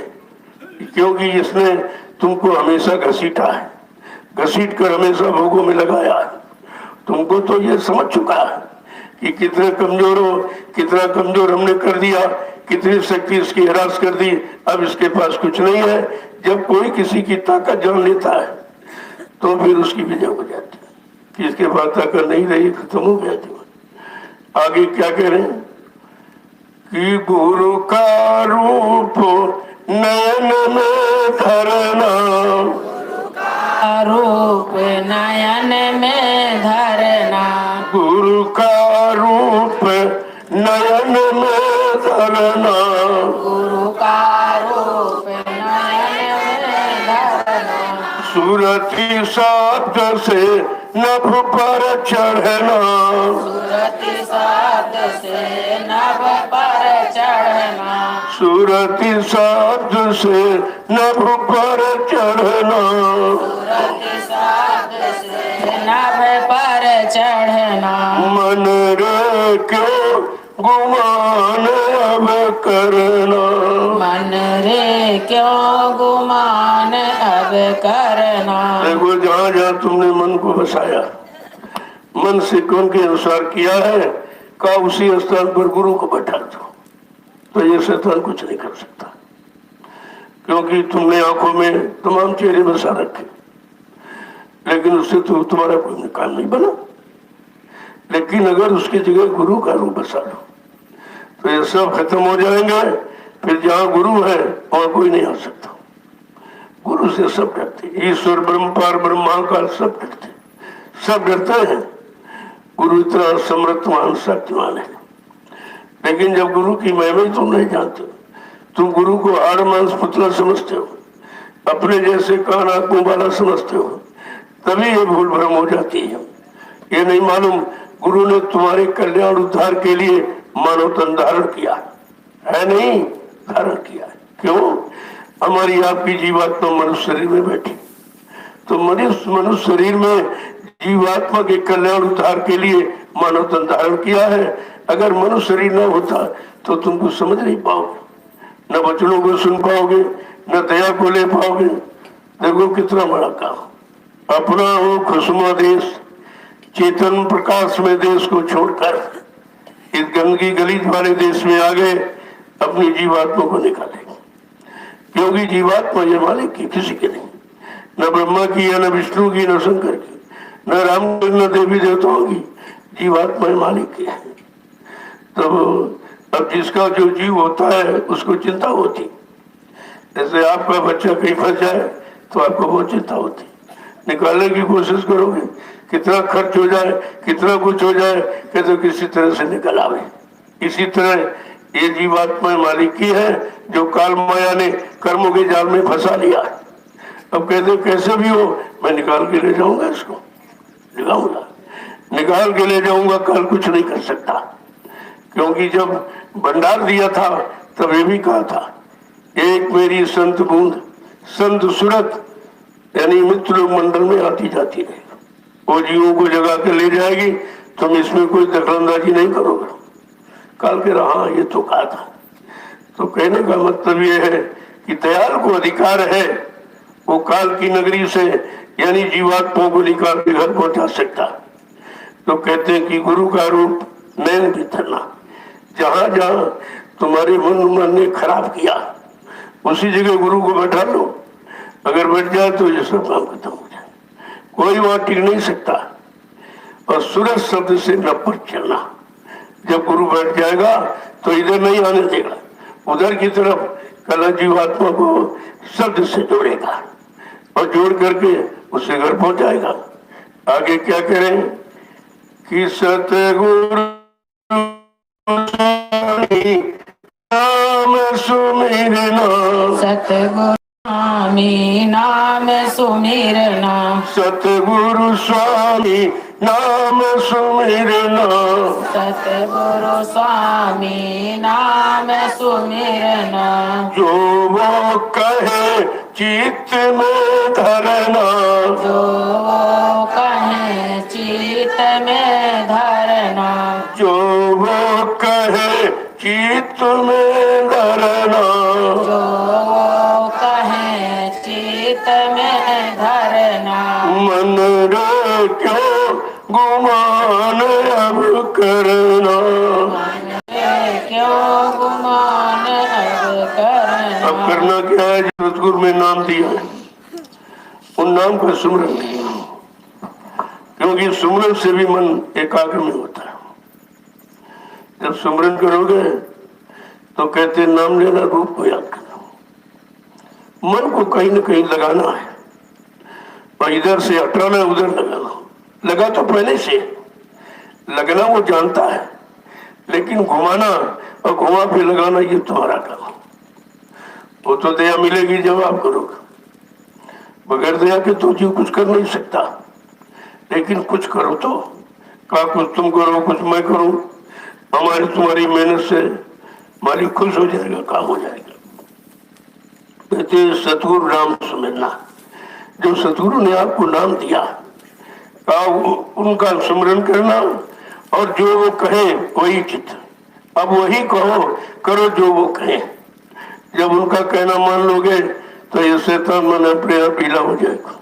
क्योंकि इसने तुमको हमेशा घसीटा है, घसीट कर हमेशा भोगों में लगाया है। तुमको तो ये समझ चुका है कि कितने कमजोर हो, कितना कमजोर हमने कर दिया, कितनी शक्ति इसकी हरास कर दी, अब इसके पास कुछ नहीं है। जब कोई किसी की ताकत जान लेता है तो फिर उसकी विजय हो जाती है कि इसके पास ताकत नहीं रही, खत्म हो गया जीवन। आगे क्या कह रहे हैं कि गुरु का रूप नयन में धरना। रूप नयन में धरना। गुरु का रूप नयन में धरना। गुरु का रूप नयन में धरना। सूरती शब्द से नभ पर चढ़ना। सूरती शब्द से नभ पर चढ़ना। सूरती शब्द से नभ पर चढ़ना। सूरती शब्द से नभ पर चढ़ना। मन रे क्यों गुमान अब करना। मन रे क्यों गुमान अब करना। देखो जहाँ जहाँ तुमने मन को बसाया, मन से कौन के अनुसार किया है, का उसी स्थान पर गुरु को बैठा दो, तो ये शैतान कुछ नहीं कर सकता। क्योंकि तुमने आंखों में तमाम चेहरे बसा रखे, लेकिन उससे तो तुम्हारा कोई काम नहीं बना। लेकिन अगर उसकी जगह गुरु का रूप बसा लो तो ये सब खत्म हो जाएंगे। फिर जहाँ गुरु है वहां कोई नहीं आ सकता। गुरु से सब डरते, ईश्वर ब्रह्म पार ब्रह्माकाल सब डरते, सब डरते हैं। गुरु इतना समर्थवान शक्तिमान है। लेकिन जब गुरु की महिमा तुम नहीं जानते, तुम गुरु को हाड़ मांस पुतला समझते हो, अपने जैसे कान आंखों वाला समझते हो, तभी ये भूल भ्रम हो जाती है। ये नहीं मालूम गुरु ने तुम्हारे कल्याण उद्धार के लिए मानव तन धारण किया है, नहीं धारण किया है। क्यों? हमारी आपकी जीवात्मा मनुष्य शरीर में बैठी, तो मनुष्य शरीर में जीवात्मा के कल्याण उद्धार के लिए मानव तन धारण किया है। अगर मनुष्य शरीर न होता तो तुमको समझ नहीं पाओगे, न वचनों को सुन पाओगे, न दया को ले पाओगे। देखो कितना बड़ा काम। अपना हो खुशनुमा देश, चेतन प्रकाश में देश को छोड़कर इस गंदगी गलीज वाले देश में आ गए, अपनी जीवात्मा को निकाले। क्योंकि जीवात्मा ये मालिक की, किसी की नहीं, न ब्रह्मा की है, न विष्णु की, न शंकर की, न राम, न देवी देवताओं की। जीवात्मा मालिक की है। तो अब जिसका जो जीव होता है उसको चिंता होती। जैसे आपका बच्चा कहीं फंस जाए तो आपको बहुत चिंता होती, निकालने की कोशिश करोगे, कितना खर्च हो जाए, कितना कुछ हो जाए, कि तो किसी तरह से निकल आवे। इसी तरह ये जीवात्मा मालिक की है, जो काल माया ने कर्मों के जाल में फंसा लिया। अब कहते कैसे भी हो मैं निकाल के ले जाऊंगा, इसको लगाऊंगा, निकाल के ले जाऊंगा, कल कुछ नहीं कर सकता। क्योंकि जब भंडार दिया था तब ये भी कहा था, एक मेरी संत बूंद संत सूरत यानी मित्र लोग मंडल में आती जाती रहे, वो जीवों को जगा के ले जाएगी, तुम इसमें कोई दखलंदाजी नहीं करोगे। काल के रहा ये तो कहा था। तो कहने का मतलब ये है कि दयाल को अधिकार है, वो काल की नगरी से यानी जीवात्माओं को निकाल के घर पहुंचा सकता। तो कहते हैं कि गुरु का रूप नयन भी धरना। जहां जहां तुम्हारे मन ने खराब किया उसी जगह गुरु को बैठा लो। अगर बैठ जाए तो ये सब काम खत्म हो जाए, कोई वहां टिक नहीं सकता। और सूरज शब्द से न पर चलना। जब गुरु बैठ जाएगा तो इधर नहीं आने देगा, उधर की तरफ कला जीवात्मा को शब्द से जोड़ेगा और जोड़ करके उसे घर पहुंचाएगा। आगे क्या करें कि सतगुरु नाम सुमिरना, सतगुरु स्वामी नाम सुमिरना, सतगुरु स्वामी नाम सुमिरना, सतगुरु स्वामी नाम सुमिरना, जो वो कहे चित्त में धरना, जो वो कहे चित्त में धरना, जो वो कहे चित्त में धरना, जो वो कहे चित्त में धरना, मन रे क्यों गुमान अब करना। क्यों गुमान अब करना। अब करना क्या है? जो सतगुरु में नाम दिया है उन नाम का सुमरन किया, क्योंकि सुमरन से भी मन एकाग्र में होता है। जब सुमरन करोगे तो कहते नाम लेना रूप को याद करना, मन को कहीं न कहीं लगाना है और इधर से हटाना है, उधर लगाना। लगा तो पहले से, लगना वो जानता है, लेकिन घुमाना और घुमा फिर लगाना ये तुम्हारा काम। वो तो दया मिलेगी जब आप करोगे, बगैर दया के तो जीव कुछ कर नहीं सकता। लेकिन कुछ करो तो, कहा कुछ तुम करो कुछ मैं करूं, हमारी तुम्हारी मेहनत से मालिक खुश हो जाएगा, काम हो जाएगा। कहते सतगुरु नाम सुमिरना, जो सतगुरु ने आपको नाम दिया, कहा उनका स्मरण करना और जो वो कहे वही चित्त। अब वही कहो करो जो वो कहे। जब उनका कहना मान लोगे तो ये शैतान मन अपने आप ढीला हो जाएगा,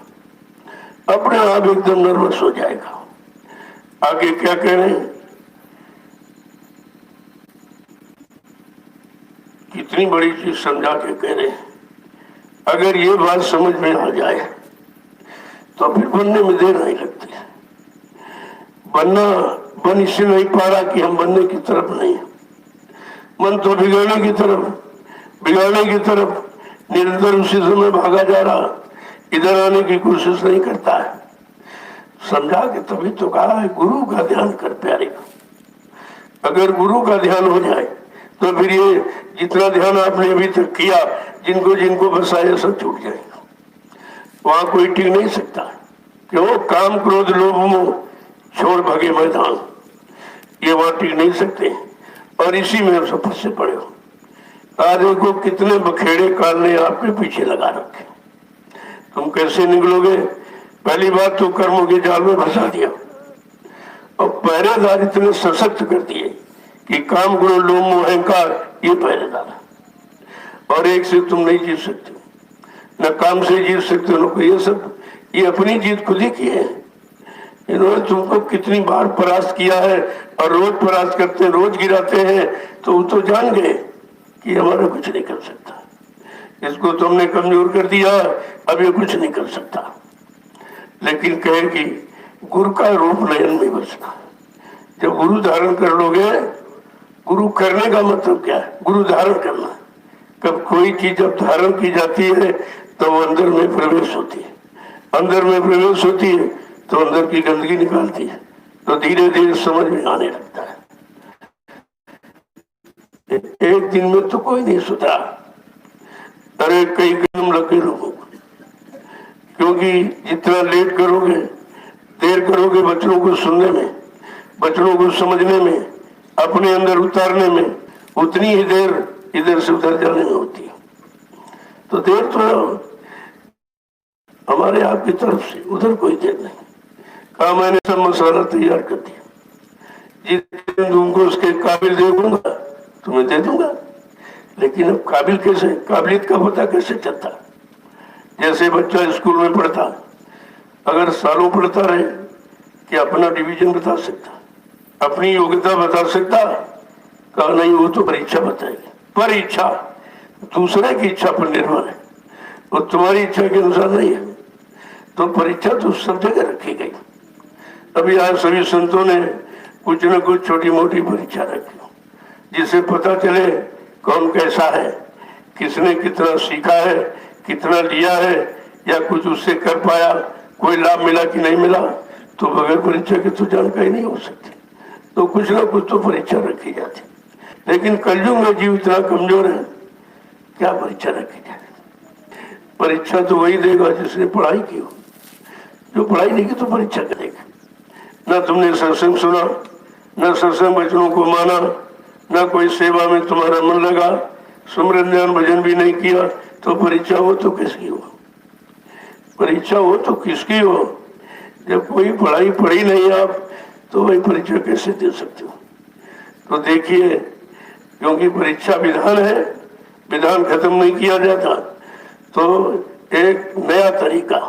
अपने आप एकदम नर्वस हो जाएगा। आगे क्या कह रहे हैं? कितनी बड़ी चीज समझा के कह रहे हैं। अगर ये बात समझ में आ जाए तो फिर बनने में देर नहीं लगती। बनना बन इससे नहीं पा रहा कि हम बनने की तरफ नहीं, मन तो बिगड़ने की तरफ निरंतर उसी समय भागा जा रहा, इधर आने की कोशिश नहीं करता है। समझा के तभी तो कहा है गुरु का ध्यान कर प्यारे। अगर गुरु का ध्यान हो जाए तो फिर ये जितना ध्यान आपने अभी तक किया, जिनको जिनको बसाया सब छूट जाएगा। वहां कोई टिक नहीं सकता। क्यों? काम क्रोध लोभ मोह छोड़ भागे मैदान, ये वहां टिक नहीं सकते और इसी में आप सब फंसे पड़े हो। आज देखो कितने बखेड़े काल ने आपके पीछे लगा रखे, तुम कैसे निकलोगे? पहली बात तो कर्मों के जाल में फंसा दिया और पहरेदार इतने सशक्त कर दिए कि काम करो लोभ मोह अहंकार, ये पहरेदार और एक से तुम नहीं जीत सकते, न काम से जीत सकते हो, ये सब ये अपनी जीत खुद ही की है। इन्होंने तुमको कितनी बार परास्त किया है और रोज परास्त करते हैं, रोज गिराते हैं, तो वो तो जान गए कि हमारा कुछ नहीं कर सकता। इसको तुमने कमजोर कर दिया, अब ये कुछ नहीं कर सकता। लेकिन कहे कि गुरु का रूप नयन में बसना। जब गुरु धारण कर लोगे, गुरु करने का मतलब क्या है? गुरु धारण करना। कब कोई चीज जब धारण की जाती है तो वो अंदर में प्रवेश होती है, अंदर में प्रवेश होती है तो अंदर की गंदगी निकालती है, तो धीरे धीरे समझ में आने लगता है। एक दिन में तो कोई नहीं सुधरा, अरे कई कदम लगे लोगों को, क्योंकि जितना लेट करोगे, देर करोगे बच्चों को सुनने में, बच्चों को समझने में, अपने अंदर उतारने में, उतनी ही देर इधर से उधर जाने में होती है। तो देर तो हमारे आप की तरफ से, उधर कोई देर नहीं। कहा मैंने सब मसाला तैयार कर दिया, जितने तुमको उसके काबिल दे दूंगा तुम्हें दे दूंगा। लेकिन अब काबिल कैसे, काबिलियत का पता कैसे चलता? जैसे बच्चा स्कूल में पढ़ता, अगर सालों पढ़ता रहे कि अपना डिवीजन बता सकता, अपनी योग्यता बता सकता? कहा नहीं, वो तो परीक्षा बताएगी। पर इच्छा दूसरे की इच्छा पर निर्भर है, और तुम्हारी इच्छा के अनुसार नहीं है। तो परीक्षा तो सब जगह रखी गई, अभी आज सभी संतों ने कुछ न कुछ छोटी मोटी परीक्षा रखी, जिससे पता चले कौन कैसा है, किसने कितना सीखा है, कितना लिया है, या कुछ उससे कर पाया, कोई लाभ मिला कि नहीं मिला। तो बगैर परीक्षा के तो जानकारी नहीं हो सकती, तो कुछ ना कुछ तो परीक्षा रखी जाती। लेकिन कलयुग में जीव इतना कमजोर है, क्या परीक्षा रखी जाए? परीक्षा तो वही देगा जिसने पढ़ाई की हो, जो पढ़ाई नहीं की तो परीक्षा करेगा। ना तुमने सत्संग सुना, न सत्संग वचनों को माना, न कोई सेवा में तुम्हारा मन लगा, सुमरन ध्यान भजन भी नहीं किया, तो परीक्षा हो तो किसकी हो? परीक्षा हो तो किसकी हो? जब कोई पढ़ाई पढ़ी नहीं आप, तो वही परीक्षा कैसे दे सकते हो? तो देखिए, क्योंकि परीक्षा विधान है, विधान खत्म नहीं किया जाता, तो एक नया तरीका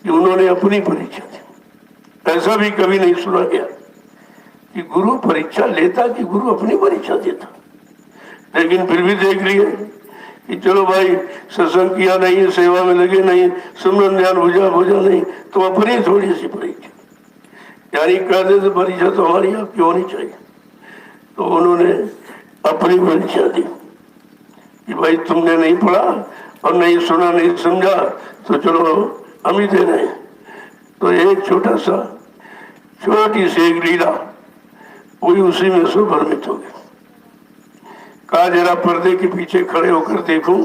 कि उन्होंने अपनी परीक्षा दी। ऐसा भी कभी नहीं सुना गया कि गुरु परीक्षा लेता कि गुरु अपनी परीक्षा देता। लेकिन फिर भी देख लिए कि चलो भाई, सत्संग किया नहीं, सेवा में लगे नहीं, सुमरन ध्यान भुजा नहीं, तो अपनी थोड़ी सी परीक्षा, यानी कहते थे परीक्षा तो हमारी आपकी होनी चाहिए। तो उन्होंने अपनी परीक्षा दी कि भाई तुमने नहीं पढ़ा और नहीं सुना, नहीं समझा, तो चलो हम ही दे रहे हैं। तो एक छोटी सी एक लीला वही उसी में से भ्रमित हो गया। कहा जरा पर्दे के पीछे खड़े होकर देखूं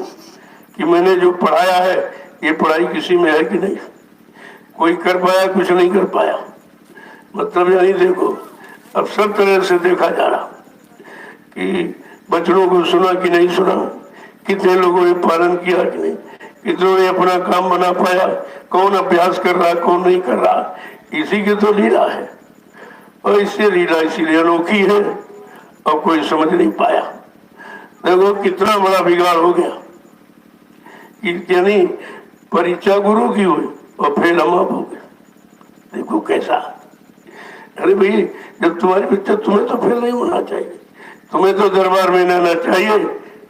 कि मैंने जो पढ़ाया है ये पढ़ाई किसी में है कि नहीं। कोई कर पाया, कुछ नहीं कर पाया। मतलब यानी देखो, अब सब तरह से देखा जा रहा कि बच्चों को सुना कि नहीं सुना, कितने लोगों ने पालन किया कि नहीं, कितनों ने अपना काम बना पाया, कौन अभ्यास कर रहा, कौन नहीं कर रहा। इसी की तो लीला है, और इससे लीला इसीलिए अनोखी है और कोई समझ नहीं पाया। देखो कितना बड़ा बिगाड़ हो गया कि यानी परीक्षा गुरु की हुई और फेल हम आप हो गए। देखो कैसा, अरे भाई जब तुम्हारी बच्चा, तुम्हें तो फेल नहीं होना चाहिए, तुम्हें तो दरबार में रहना चाहिए।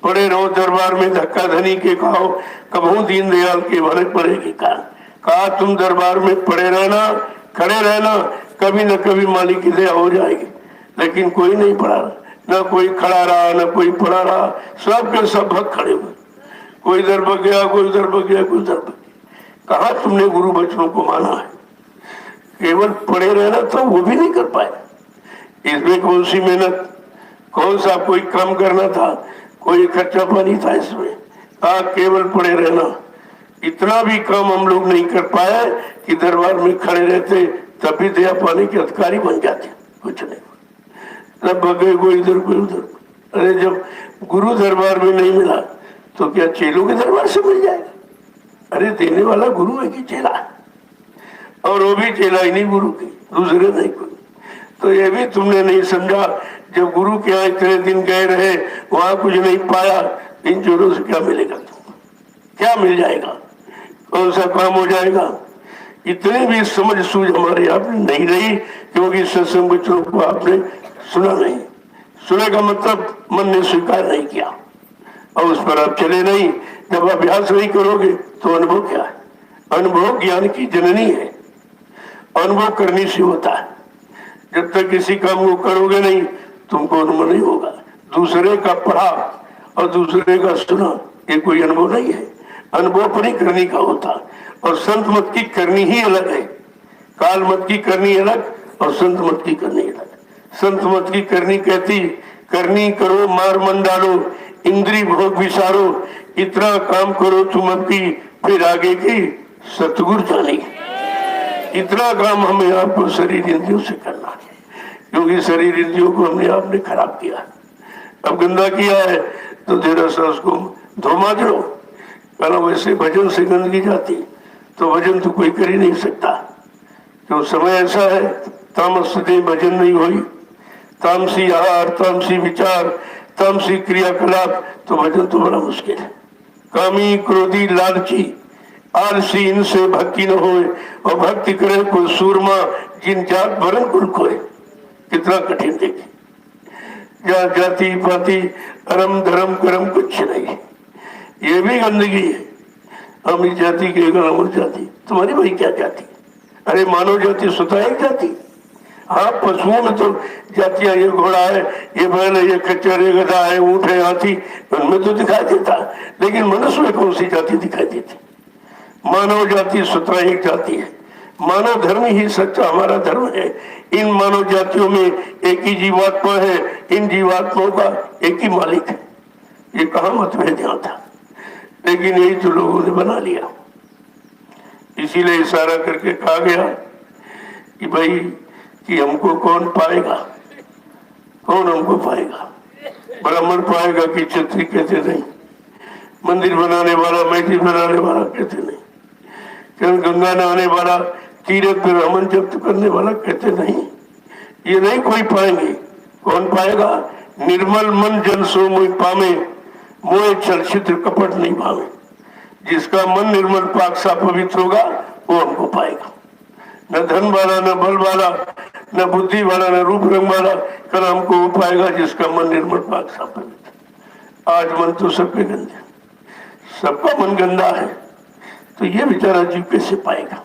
पड़े रहो दरबार में, धक्का धनी के खाओ, कबहू दीन दयाल के भले पड़ेगी। कहा तुम दरबार में पड़े रहना, खड़े रहना, कभी न कभी मालिक की दया हो जाएगी। लेकिन कोई नहीं पड़ा, न कोई खड़ा रहा, न कोई पड़ा रहा, सब के सब भक्त खड़े हुए। कोई इधर भग गया, कोई उधर भग गया, कोई उधर भग गया। कहा तुमने गुरु बचनों को माना है? केवल पड़े रहना तो वो भी नहीं कर पाए। इसमें कौन सी मेहनत, कौन सा कोई काम करना था, कोई खर्चा पानी था इसमें। कहा केवल पड़े रहना। इतना भी काम हम लोग नहीं कर पाए कि दरबार में खड़े रहते तब भी दया पाने के अधिकारी बन जाते। कुछ नहीं, तब भगे कोई इधर कोई उधर। अरे जब गुरु दरबार में नहीं मिला तो क्या चेलों के दरबार से मिल जाएगा? अरे देने वाला गुरु है कि चेला? और वो भी चेला ही नहीं गुरु की, दूसरे नहीं कोई। तो ये भी तुमने नहीं समझा। जब गुरु के यहाँ इतने दिन गए रहे, वहां कुछ नहीं पाया, इन चोरों से क्या मिलेगा? तुम क्या मिल जाएगा? कौन सा काम हो जाएगा? इतनी भी समझ सूझ हमारे आप नहीं रही, क्योंकि सत्संग बच्चों को आपने सुना नहीं। सुने का मतलब मन ने स्वीकार नहीं किया और उस पर आप चले नहीं। जब अभ्यास नहीं करोगे तो अनुभव क्या है? अनुभव ज्ञान की जननी है, अनुभव करने से होता है। जब तक किसी काम को करोगे नहीं, तुमको अनुभव नहीं होगा। दूसरे का पढ़ा और दूसरे का सुना, ये कोई अनुभव नहीं है। अनुभव अपनी करनी का होता, और संत मत की करनी ही अलग है। काल मत की करनी अलग और संत मत की करनी अलग। संत मत की करनी कहती, करनी करो मार मन डालो, इंद्री भोग विसारो, इतना काम करो तुम अपनी, फिर आगे की सतगुरु जानी। इतना काम हमें आपको शरीर इंद्रियों से करना है, क्योंकि शरीर इंद्रियों को हमने आपने खराब किया। अब गंदा किया है तो जरा सा उसको धोमा दो। कहना वैसे भजन से गंदगी जाती, तो भजन तो कोई कर ही नहीं सकता। तो समय ऐसा है, तामस दे भजन नहीं हुई, तामसी आहार, तामसी विचार, तामसी क्रियाकलाप, तो भजन तो बड़ा मुश्किल है। कामी क्रोधी लालची आलसी, इनसे भक्ति न होए, और भक्ति करे को सूरमा, जिन जात भरन कुल कोय। कितना कठिन देखे। जहाँ जाति पाति अरम धर्म कर्म कुछ नहीं, ये भी गंदगी है। हम इस जाति के, अगर अमर जाति, तुम्हारी भाई क्या जाति? अरे मानव जाति स्वतः एक जाति। हाँ, पशुओं में तो जातियां, ये घोड़ा है, ये बैल है, ये खच्चर, ये गधा है, ऊंट है, हाथी, उनमें तो दिखाई देता, लेकिन मनुष्य में कौन सी जाति दिखाई देती? मानव जाति स्वतः एक जाति है। मानव धर्म ही सच्चा हमारा धर्म है। इन मानव जातियों में एक ही जीवात्मा है, इन जीवात्माओं का एक ही मालिक है। ये कहाँ मतभेद यहाँ था, लेकिन यही तो लोगों ने बना लिया। इसीलिए इशारा करके कहा गया कि भाई कि हमको कौन पाएगा, कौन हमको पाएगा? ब्राह्मण पाएगा कि क्षत्रिय? कहते नहीं। मंदिर बनाने वाला, मस्जिद बनाने वाला कहते नहीं। गंगा नहाने वाला, तीर्थ पे रमन जब्त करने वाला कहते नहीं। ये नहीं कोई पाएंगे। कौन पाएगा? निर्मल मन जन सो मोह पावे, मोह छल छिद्र कपट नहीं भावे। जिसका मन निर्मल पाक सा पवित्र होगा वो हमको पाएगा। न धन वाला, न बल वाला, न बुद्धि वाला, न रूप रंग वाला, कल हमको वो पाएगा जिसका मन निर्मल पाक सा पवित्र। आज मन तो सबके गंदे, सबका मन गंदा है, तो ये बेचारा जीव कैसे पाएगा?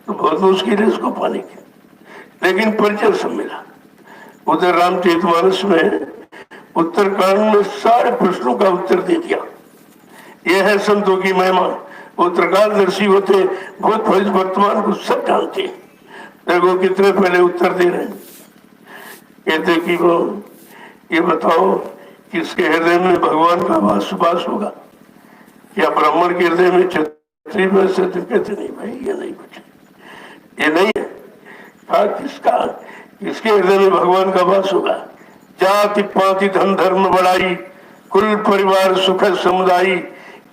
तो बहुत मुश्किल है इसको पाने की, लेकिन परिचय सब मिला। उधर रामचरितमानस में उत्तरकांड में सारे प्रश्नों का उत्तर दे दिया। यह है संतों की महिमा। वो त्रिकालदर्शी होते, बहुत भविष्य वर्तमान को सब जानते। देखो कितने पहले उत्तर दे रहे हैं। कहते कि वो ये बताओ किसके हृदय में भगवान का वास होगा? क्या ब्राह्मण के हृदय में क्षत्रिय में से? तो कहते नहीं भाई, ये नहीं कुछ, ये नहीं है। कहा किसका, किसके हृदय में भगवान का वास होगा? जाति पाति धन धर्म बढ़ाई, कुल परिवार सुख समुदायी,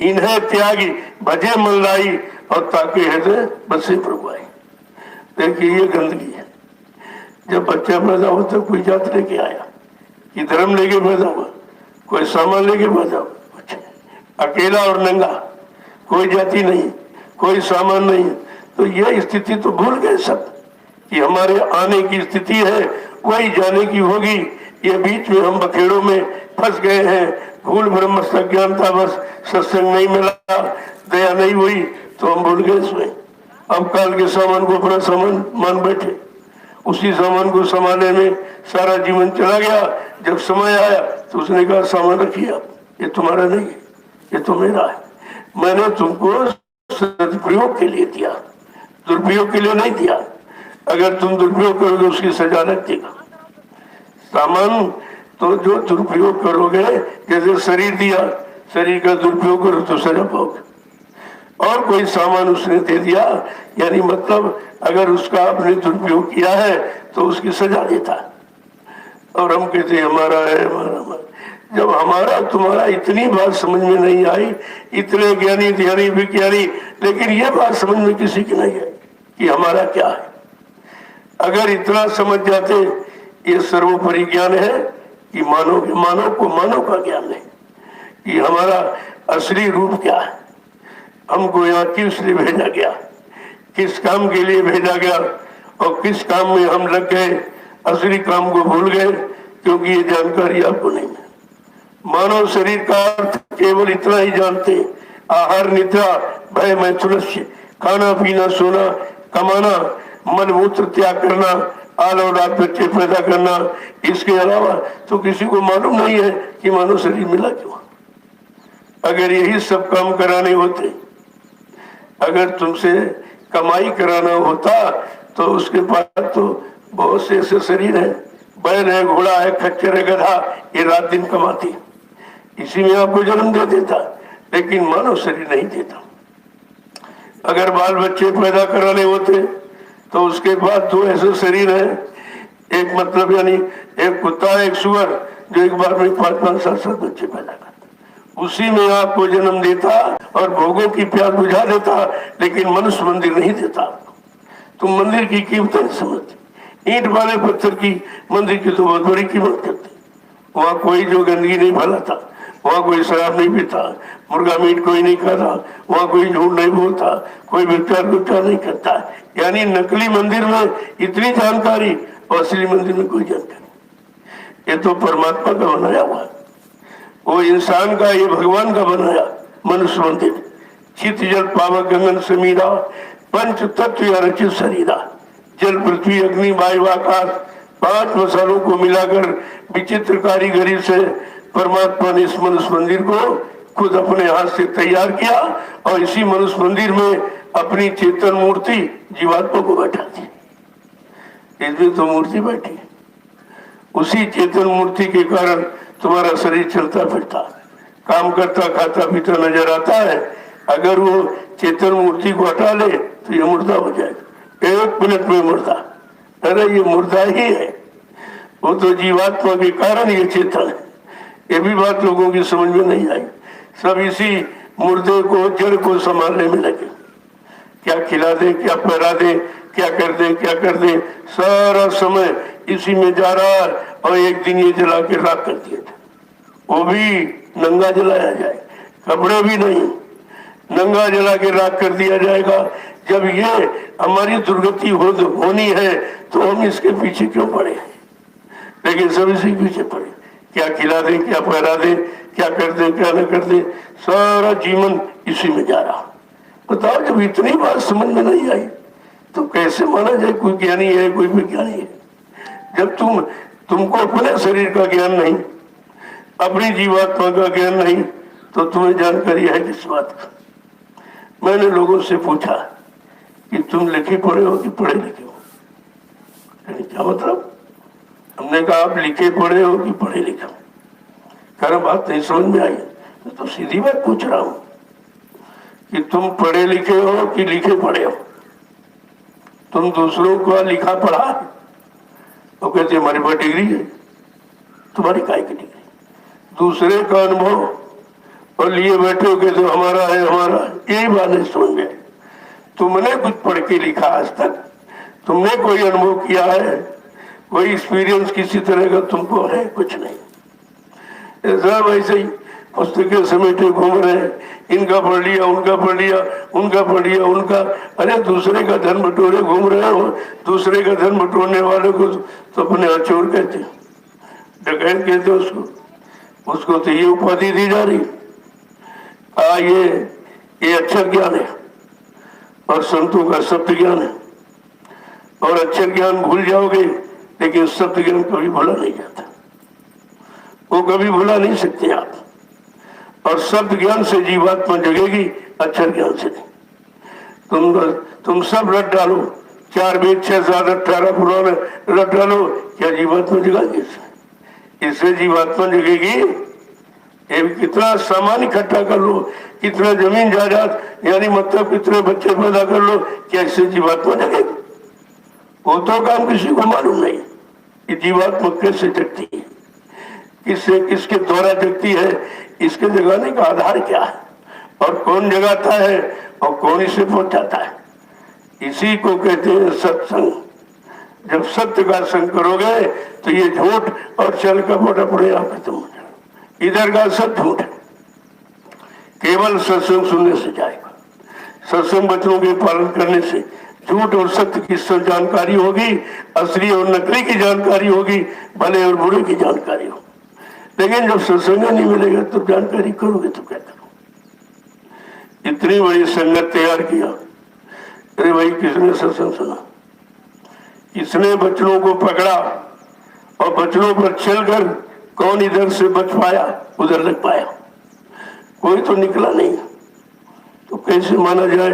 इन्हें त्यागी भजे मन लाई, और ताकि हृदय बसे प्रभु आई। देखिए ये गंदगी है। जब बच्चा पैदा होता कोई जात लेके आया, कि धर्म लेके पैदा हुआ, कोई सामान लेके पैदा हुआ, अकेला और नंगा, कोई जाति नहीं, कोई सामान नहीं। तो यह स्थिति तो भूल गए सब कि हमारे आने की स्थिति है, वही जाने की होगी। ये बीच में हम बखेड़ों में फंस गए हैं। भूल ब्रह्म ज्ञान था, बस सत्संग नहीं मिला, दया नहीं हुई, तो हम भूल गए इसमें। अब काल के सामान को अपना सामान मान बैठे, उसी सामान को संभालने में सारा जीवन चला गया। जब समय आया तो उसने कहा सामान रखिए आप, ये तुम्हारा नहीं है, ये तो मेरा है। मैंने तुमको सदुपयोग के लिए दिया, दुरुपयोग के लिए नहीं दिया। अगर तुम दुरुपयोग करोगे उसकी सजा लग देगा। सामान तो जो दुरुपयोग करोगे, जैसे शरीर दिया, शरीर का दुरुपयोग करो तो सजा पाओगे। और कोई सामान उसने दे दिया, यानी मतलब अगर उसका आपने दुरुपयोग किया है तो उसकी सजा देता। और हम कहते हमारा है, हमारा। जब हमारा तुम्हारा इतनी बात समझ में नहीं आई, इतने ज्ञानी ध्यानी विज्ञानी, लेकिन ये बात समझ में किसी की नहीं आई कि हमारा क्या है। अगर इतना समझ जाते, ये सर्वोपरि ज्ञान है कि मानव को मानव का ज्ञान है कि हमारा असली रूप क्या है, हमको यहाँ किस लिए भेजा गया, किस काम के लिए भेजा गया, और किस काम में हम लग गए, असली काम को भूल गए, क्योंकि ये जानकारी आपको नहीं है। मानव शरीर का अर्थ केवल इतना ही जानते, आहार निद्रा भय मैथुनस्य, खाना पीना सोना कमाना, मल मूत्र त्याग करना, आल औलाद बच्चे पैदा करना। इसके अलावा तो किसी को मालूम नहीं है कि मानव शरीर मिला क्यों। अगर यही सब काम कराने होते, अगर तुमसे कमाई कराना होता, तो उसके पास तो बहुत से ऐसे शरीर है, बैल है, घोड़ा है, खच्चर है, गधा, ये रात दिन कमाती, इसी में आपको जन्म दे देता। लेकिन मानव शरीर नहीं देता। अगर बाल बच्चे पैदा कराने होते तो उसके बाद दो ऐसे शरीर है, एक मतलब यानी एक कुत्ता एक सुअर, जो एक बार में 5-5 7-7 बच्चे पैदा करता, उसी में आपको जन्म देता और भोगों की प्यास बुझा देता। लेकिन मनुष्य मंदिर नहीं देता। तुम मंदिर की कीमत नहीं समझते। ईंट वाले पत्थर की मंदिर की तो बहुत बड़ी कीमत करते। वहाँ कोई जो गंदगी नहीं फैलाता, वहाँ कोई शराब नहीं पीता, मुर्गा मीट कोई नहीं खाता, वहाँ कोई झूठ नहीं बोलता, कोई व्यभिचार नहीं करता। यानी नकली मंदिर में इतनी जानकारी और असली मंदिर में कोई जानकारी। ये तो परमात्मा का बनाया हुआ, वो इंसान का, ये भगवान का बनाया मनुष्य मंदिर। चित जल पावक गगन समीरा, पंच तत्व या रचित शरीरा, जल पृथ्वी अग्नि वायु आकाश, 5 मसालों को मिलाकर विचित्र कारीगरी से परमात्मा ने इस मनुष्य मंदिर को खुद अपने हाथ से तैयार किया और इसी मनुष्य मंदिर में अपनी चेतन मूर्ति जीवात्मा को बैठा दी। इसमें तो मूर्ति बैठी, उसी चेतन मूर्ति के कारण तुम्हारा शरीर चलता फिरता, काम करता, खाता पीता नजर आता है। अगर वो चेतन मूर्ति को हटा ले तो ये मुर्दा हो जाएगा, 1 मिनट में मुर्दा। अरे ये मुर्दा ही है, वो तो जीवात्मा के कारण ये चेतन है। ये भी बात लोगों की समझ में नहीं आई। सब इसी मुर्दे को, जड़ को संभालने में लगे। क्या खिला दे, क्या पहरा दे, क्या कर दे, क्या कर दे, सारा समय इसी में जा रहा है। और एक दिन ये जला के राख कर दिया था, वो भी नंगा जलाया जाए, कपड़े भी नहीं, नंगा जला के राख कर दिया जाएगा। जब ये हमारी दुर्गति होनी है तो हम इसके पीछे क्यों पड़े? लेकिन सब इसी पीछे पड़े। क्या खिला दे, क्या पहरा दे, क्या कर दे, क्या न कर दे, सारा जीवन इसी में जा रहा। बताओ, जब इतनी बात समझ में नहीं आई तो कैसे माना जाए कोई ज्ञानी है, कोई विज्ञानी है? जब तुमको अपने शरीर का ज्ञान नहीं, अपनी जीवात्मा का ज्ञान नहीं, तो तुम्हें जानकारी है किस बात का? मैंने लोगों से पूछा कि तुम लिखे पढ़े हो कि पढ़े लिखे हो? क्या मतलब? हमने कहा आप लिखे पढ़े हो कि पढ़े लिखे हो? कारण बात नहीं समझ में आई। तो सीधी बात पूछ रहा हूं कि तुम पढ़े लिखे हो कि लिखे पढ़े हो? तुम दूसरों का लिखा पढ़ा है? तो कहते हमारे पास डिग्री है। तुम्हारी काय की डिग्री? दूसरे का अनुभव और लिए बैठे हो, कहते हमारा है, हमारा है। यही बात नहीं समझ में आई। तुमने कुछ पढ़ के लिखा आज तक? तुमने कोई अनुभव किया है? कोई एक्सपीरियंस किसी तरह का तुमको है? कुछ नहीं। सब ऐसे ही पुस्तकें समेटे घूम रहे हैं, इनका पढ़ लिया, उनका पढ़ लिया, उनका पढ़ लिया, उनका। अरे दूसरे का धन बटोरे घूम रहे हो। दूसरे का धन बटोरने वाले को तो अपने अचोर कहते, डकैत कहते उसको तो ये उपाधि दी जा रही। ये अक्षर ज्ञान है और संतों का शब्द ज्ञान है। और अक्षर ज्ञान भूल जाओगे, लेकिन शब्द ज्ञान कभी भूला नहीं जाता, वो कभी भूला नहीं सकते आप। और शब्द ज्ञान से जीवात्मा जगेगी, अक्षर ज्ञान से नहीं। तुम सब रट डालो, 4 वेद 6 7 18 पुराण रट डालो, क्या जीवात्मा जगेगी? इससे जीवात्मा जगेगी? कितना सामान इकट्ठा कर लो, कितना जमीन जायदाद, यानी मतलब कितने बच्चे पैदा कर लो, क्या इससे जीवात्मा जगेगी? वो तो काम किसी को मालूम नहीं कि जीवात्मा कैसे जगती है, किससे, किसके द्वारा जगती है, इसके जगाने का आधार क्या है, और कौन जगाता है और कौन इसे पहुंचाता है। इसी को कहते हैं सत्संग। जब सत्य का संग करोगे तो ये झूठ और चल कपट अपने आप खत्म हो जाएगा। इधर का सब झूठ है, केवल सत्संग सुनने से जाएगा। सत्संग वचनों के पालन करने से झूठ और सत्य की सब जानकारी होगी, असली और नकली की जानकारी होगी, भले और बुरे की जानकारी होगी। लेकिन जब सत्संग नहीं मिलेगा तो जानकारी करोगे तो क्या करोगे? इतनी बड़ी संगत तैयार किया। अरे भाई, किसने सत्संग सुना? किसने वचनों को पकड़ा और वचनों पर चलकर कौन इधर से बच पाया, उधर लग पाया? कोई तो निकला नहीं। तो कैसे माना जाए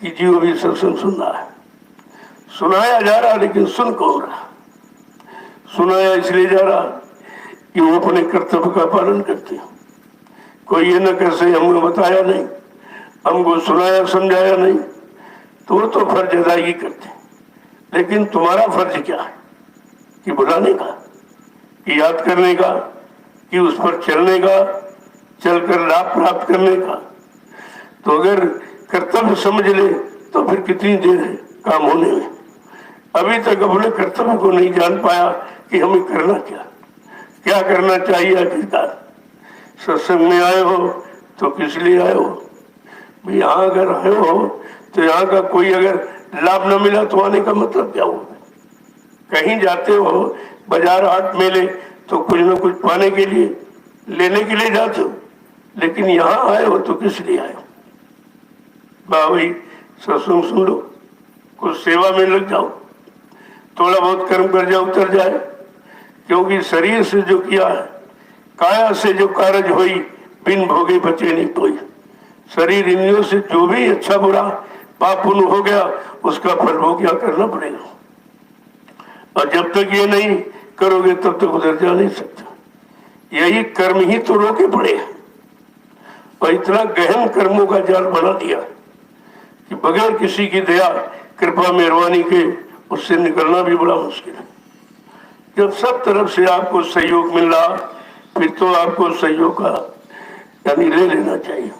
कि जीव भी सत्संग सुन रहा है? सुनाया जा रहा, लेकिन सुन कौन रहा? सुनाया इसलिए जा रहा कि वो अपने कर्तव्य का पालन करते हैं। कोई ये न कैसे हमको बताया नहीं, हमको सुनाया समझाया नहीं, तो वो तो फर्ज अदायगी करते। लेकिन तुम्हारा फर्ज क्या है? कि बुलाने का, कि याद करने का, कि उस पर चलने का, चलकर लाभ प्राप्त करने का। तो अगर कर्तव्य समझ ले तो फिर कितनी देर है काम होने में? अभी तक अपने कर्तव्य को नहीं जान पाया कि हमें करना क्या करना चाहिए। आखिरकार सत्संग में आए हो तो किस लिए आए हो? भाई यहाँ अगर आए हो तो यहाँ का कोई अगर लाभ न मिला तो आने का मतलब क्या होगा? कहीं जाते हो, बाजार हाट मेले, तो कुछ न कुछ पाने के लिए, लेने के लिए जाते हो। लेकिन यहाँ आए हो तो किस लिए आए हो? भाई सत्संग सुन लो, कुछ सेवा में लग जाओ, थोड़ा बहुत कर्म कर जाओ, उतर जाए। क्योंकि शरीर से जो किया है, काया से जो कारज हुई, बिन भोगे बचे नहीं कोई। शरीर इंद्रियों से जो भी अच्छा बुरा पाप पुण्य हो गया, उसका फल भोग क्या करना पड़ेगा। और जब तक ये नहीं करोगे तब तक उधर जा नहीं सकते। यही कर्म ही तो रोके पड़े हैं। और इतना गहन कर्मों का जाल बना दिया कि बगैर किसी की दया कृपा मेहरबानी के उससे निकलना भी बड़ा मुश्किल है। जब सब तरफ से आपको सहयोग मिल रहा, फिर तो आपको सहयोग का यानी ले लेना चाहिए।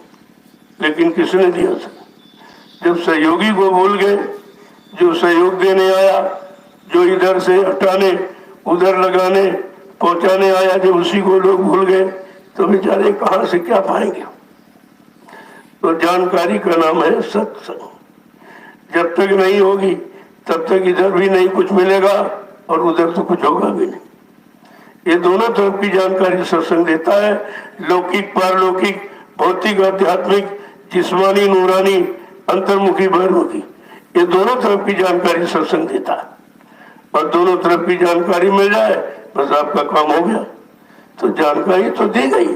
लेकिन किसने दिया था? जब सहयोगी को भूल गए, जो सहयोग देने आया, जो इधर से हटाने उधर लगाने पहुंचाने आया, जब उसी को लोग भूल गए तो बेचारे कहां से क्या पाएंगे। तो जानकारी का नाम है सत्संग। जब तक नहीं होगी तब तक इधर भी नहीं कुछ मिलेगा और उधर तो कुछ होगा भी नहीं। ये दोनों तरफ की जानकारी सत्संग देता है, लौकिक पारलौकिक, भौतिक आध्यात्मिक, जिस्मानी नूरानी, अंतर्मुखी बहिर्मुखी, ये दोनों तरफ की जानकारी सत्संग देता है। और दोनों तरफ की जानकारी मिल जाए बस आपका काम हो गया। तो जानकारी तो दी गई,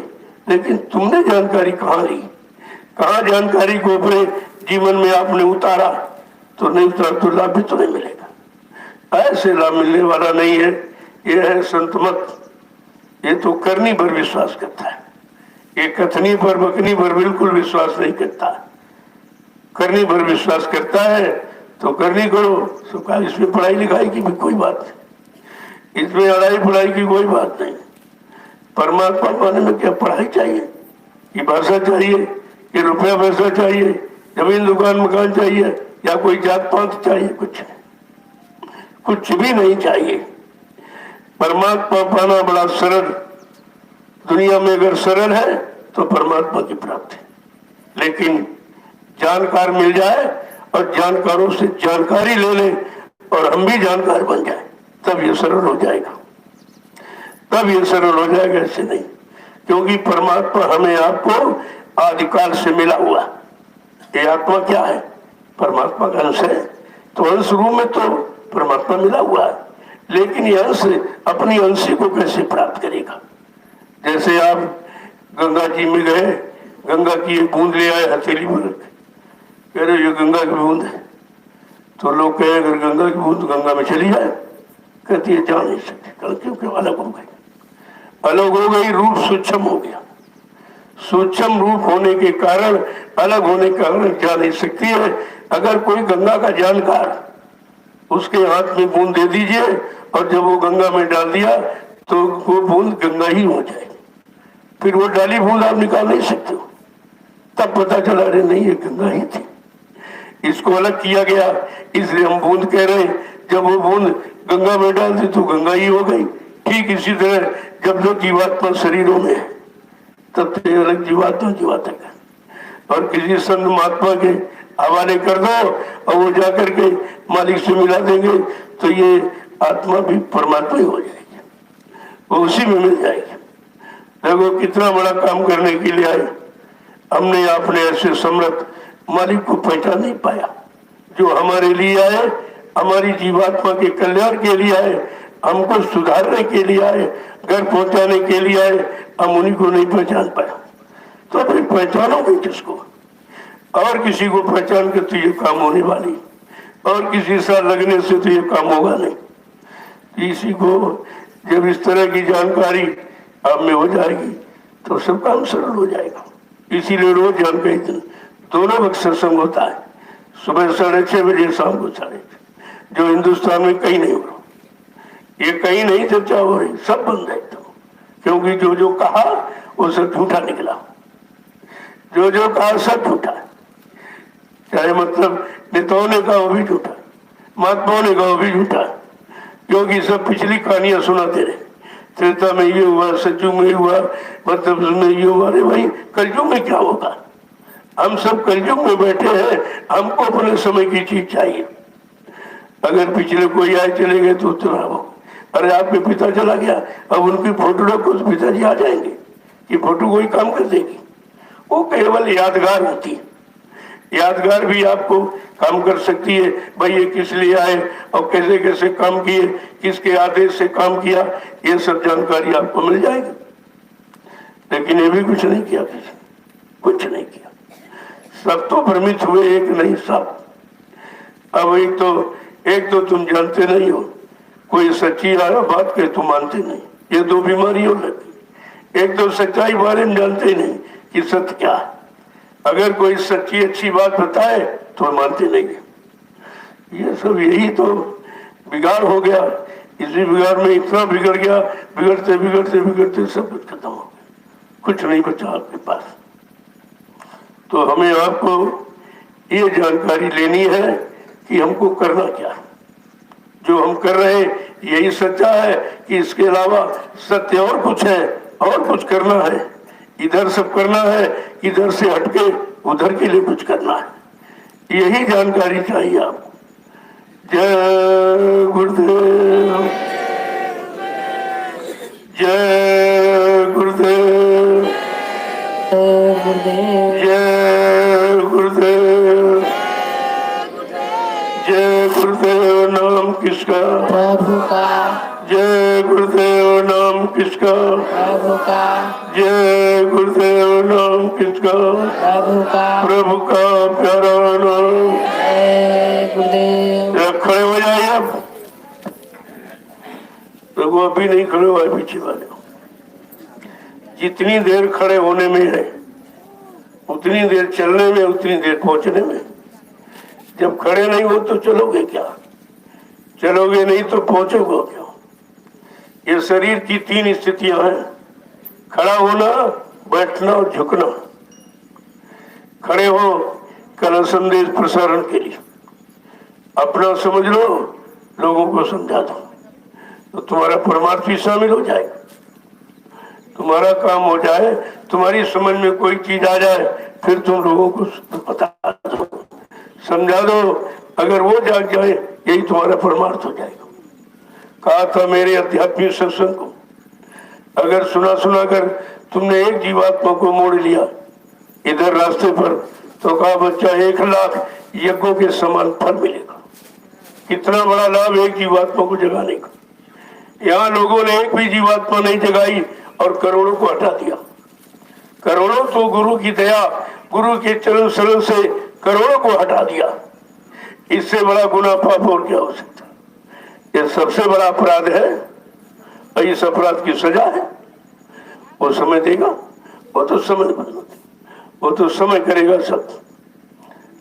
लेकिन तुमने जानकारी कहाँ ली, कहाँ जानकारी को अपने जीवन में आपने उतारा? तो नहीं उतारा तो लाभ भी तो नहीं मिलेगा। ऐसे लाभ मिलने वाला नहीं है। ये है संत मत। ये तो करनी पर विश्वास करता है, ये कथनी पर बकनी पर बिल्कुल विश्वास नहीं करता। करनी पर विश्वास करता है तो करनी करो। सबका इसमें पढ़ाई लिखाई की भी कोई बात नहीं, इसमें अड़ाई पढ़ाई की कोई बात नहीं। परमात्मा पाने में क्या पढ़ाई चाहिए, कि भाषा चाहिए, कि रुपया पैसा चाहिए, जमीन दुकान मकान चाहिए, या कोई जात पात चाहिए? कुछ भी नहीं चाहिए। परमात्मा पाना बड़ा सरल। दुनिया में अगर सरल है तो परमात्मा की प्राप्ति। लेकिन जानकार मिल जाए और जानकारों से जानकारी ले ले और हम भी जानकार बन जाए, तब ये सरल हो जाएगा। तब ये सरल हो जाएगा, ऐसे नहीं। क्योंकि परमात्मा हमें आपको आदिकाल से मिला हुआ। ये आत्मा क्या है? परमात्मा का अंश है। तो अंश रूप में तो परमात्मा मिला हुआ है, लेकिन ये अंश अपनी अंशी को कैसे प्राप्त करेगा? जैसे आप गंगा जी में गए, गंगा की एक बूंद ले आए हथेली में रख, कह रहे ये गंगा की बूंद है। तो लोग कहे अगर गंगा की बूंद गंगा में चली जाए, कहती है जा नहीं सकती। क्योंकि अलग हो गई, अलग हो गई, रूप सूक्ष्म हो गया। सूक्ष्म रूप होने के कारण, अलग होने के कारण जा नहीं सकती है। अगर कोई गंगा का जानकार उसके हाथ में बूंद दे दीजिए और जब वो गंगा में डाल दिया तो वो बूंद गंगा ही हो जाएगी। फिर वो डाली बूंद आप निकाल नहीं सकते हो। तब पता चला अरे नहीं ये गंगा ही थी, इसको अलग किया गया, इसलिए हम बूंद कह रहे हैं। जब वो बूंद गंगा में डाल दी तो गंगा ही हो गई। ठीक इसी तरह जब जो जीवात्मा शरीरों में है तब तो अलग जीवात्मा जीवात्मा का, और किसी संत महात्मा के हवाले कर दो और वो जाकर के मालिक से मिला देंगे तो ये आत्मा भी परमात्मा ही हो जाएगी, वो उसी में मिल जाएगी। देखो कितना बड़ा काम करने के लिए आए, हमने आपने ऐसे समर्थ मालिक को पहचान नहीं पाया। जो हमारे लिए आए, हमारी जीवात्मा के कल्याण के लिए आए, हमको सुधारने के लिए आए, घर पहुंचाने के लिए आए, हम उन्हीं को नहीं पहचान पाया। तो फिर पहचानोगे किसको? और किसी को पहचान के तो ये काम होने वाली, और किसी साथ लगने से तो ये काम होगा नहीं। इसी को जब इस तरह की जानकारी आप में हो जाएगी तो सब काम सरल हो जाएगा। इसीलिए रोज जानकारी दोनों वक्त सत्संग होता है, सुबह 6:30 बजे, शाम को 6:30। जो हिंदुस्तान में कहीं नहीं हो रहा, ये कहीं नहीं चर्चा हो रही, सब बंद है तो। क्योंकि जो जो कहा वो सब झूठा निकला, जो जो कहा सब झूठा। चाहे मतलब नेताओं ने कहा वो भी झूठा, महात्माओं ने कहा वो भी झूठा, क्योंकि सब पिछली कहानियां सुनाते रहे। त्रेता में ये हुआ, सतयुग में हुआ, मतलब उसमें ये हुआ। अरे भाई कलयुग में क्या होगा? हम सब कलयुग में बैठे हैं, हमको अपने समय की चीज चाहिए। अगर पिछले कोई आए चले गए तो उतना हो। अरे आपके पिता चला गया, अब उनकी फोटो रखो तो पिताजी आ जाएंगे, ये फोटो कोई काम कर देगी? वो केवल यादगार होती है। यादगार भी आपको काम कर सकती है। भाई ये किस लिए आए और कैसे कैसे काम किए, किसके आदेश से काम किया, ये सब जानकारी आपको मिल जाएगी। लेकिन ये भी कुछ नहीं किया, किसी कुछ नहीं किया। सब तो भ्रमित हुए, एक नहीं सब। अब एक तो तुम जानते नहीं हो, कोई सच्ची आया बात कहे तो मानते नहीं, ये दो बीमारी हो लगी। एक तो सच्चाई बारे में जानते नहीं कि सत्य क्या है, अगर कोई सच्ची अच्छी बात बताए तो मानते नहीं। ये सब यही तो बिगाड़ हो गया। इसी बिगाड़ में इतना बिगड़ गया, बिगड़ते बिगड़ते बिगड़ते सब कुछ खत्म हो गया, कुछ नहीं बचा आपके पास। तो हमें आपको ये जानकारी लेनी है कि हमको करना क्या है। जो हम कर रहे हैं यही सच्चा है कि इसके अलावा सत्य और कुछ है, और कुछ करना है। इधर सब करना है, इधर से हटके उधर के लिए कुछ करना है, यही जानकारी चाहिए आपको। जय गुरुदेव, जय गुरुदेव, जय गुरुदेव, जय गुरुदेव। नाम किसका? प्रभु का। जय गुरुदेव। नाम किसका? प्रभु का। जय गुरुदेव। नाम किसका? प्रभु का। प्रभु का प्यारा नाम। जय गुरुदेव। खड़े हो जाइए आप। प्रभु अभी नहीं खड़े हुआ, पीछे वाले जितनी देर खड़े होने में है उतनी देर चलने में, उतनी देर पहुंचने में। जब खड़े नहीं हो तो चलोगे क्या? चलोगे नहीं तो पहुंचोगे क्या? ये शरीर की तीन स्थितियां हैं, खड़ा होना, बैठना और झुकना। खड़े हो कल संदेश प्रसारण के लिए, अपना समझ लो, लोगों को समझा दो, तो तुम्हारा परमार्थ भी शामिल हो जाएगा। तुम्हारा काम हो जाए, तुम्हारी समझ में कोई चीज आ जाए, फिर तुम लोगों को बता दो, समझा दो। अगर वो जाग जाए, यही तुम्हारा परमार्थ हो जाएगा। कहा था मेरे आध्यात्मिक सत्संग को, अगर सुना सुना कर तुमने एक जीवात्मा को मोड़ लिया इधर रास्ते पर, तो कहा बच्चा 1 लाख यज्ञों के समान फल मिलेगा। कितना बड़ा लाभ एक जीवात्मा को जगाने का। यहाँ लोगों ने एक भी जीवात्मा नहीं जगाई और करोड़ों को हटा दिया। करोड़ों तो गुरु की दया, गुरु के चरण शरण से करोड़ों को हटा दिया। इससे बड़ा गुनाह पाप और क्या हो सकता? ये सबसे बड़ा अपराध है और इस अपराध की सजा है। वो समय देगा, वो तो समय बदलते, वो तो समय करेगा सब।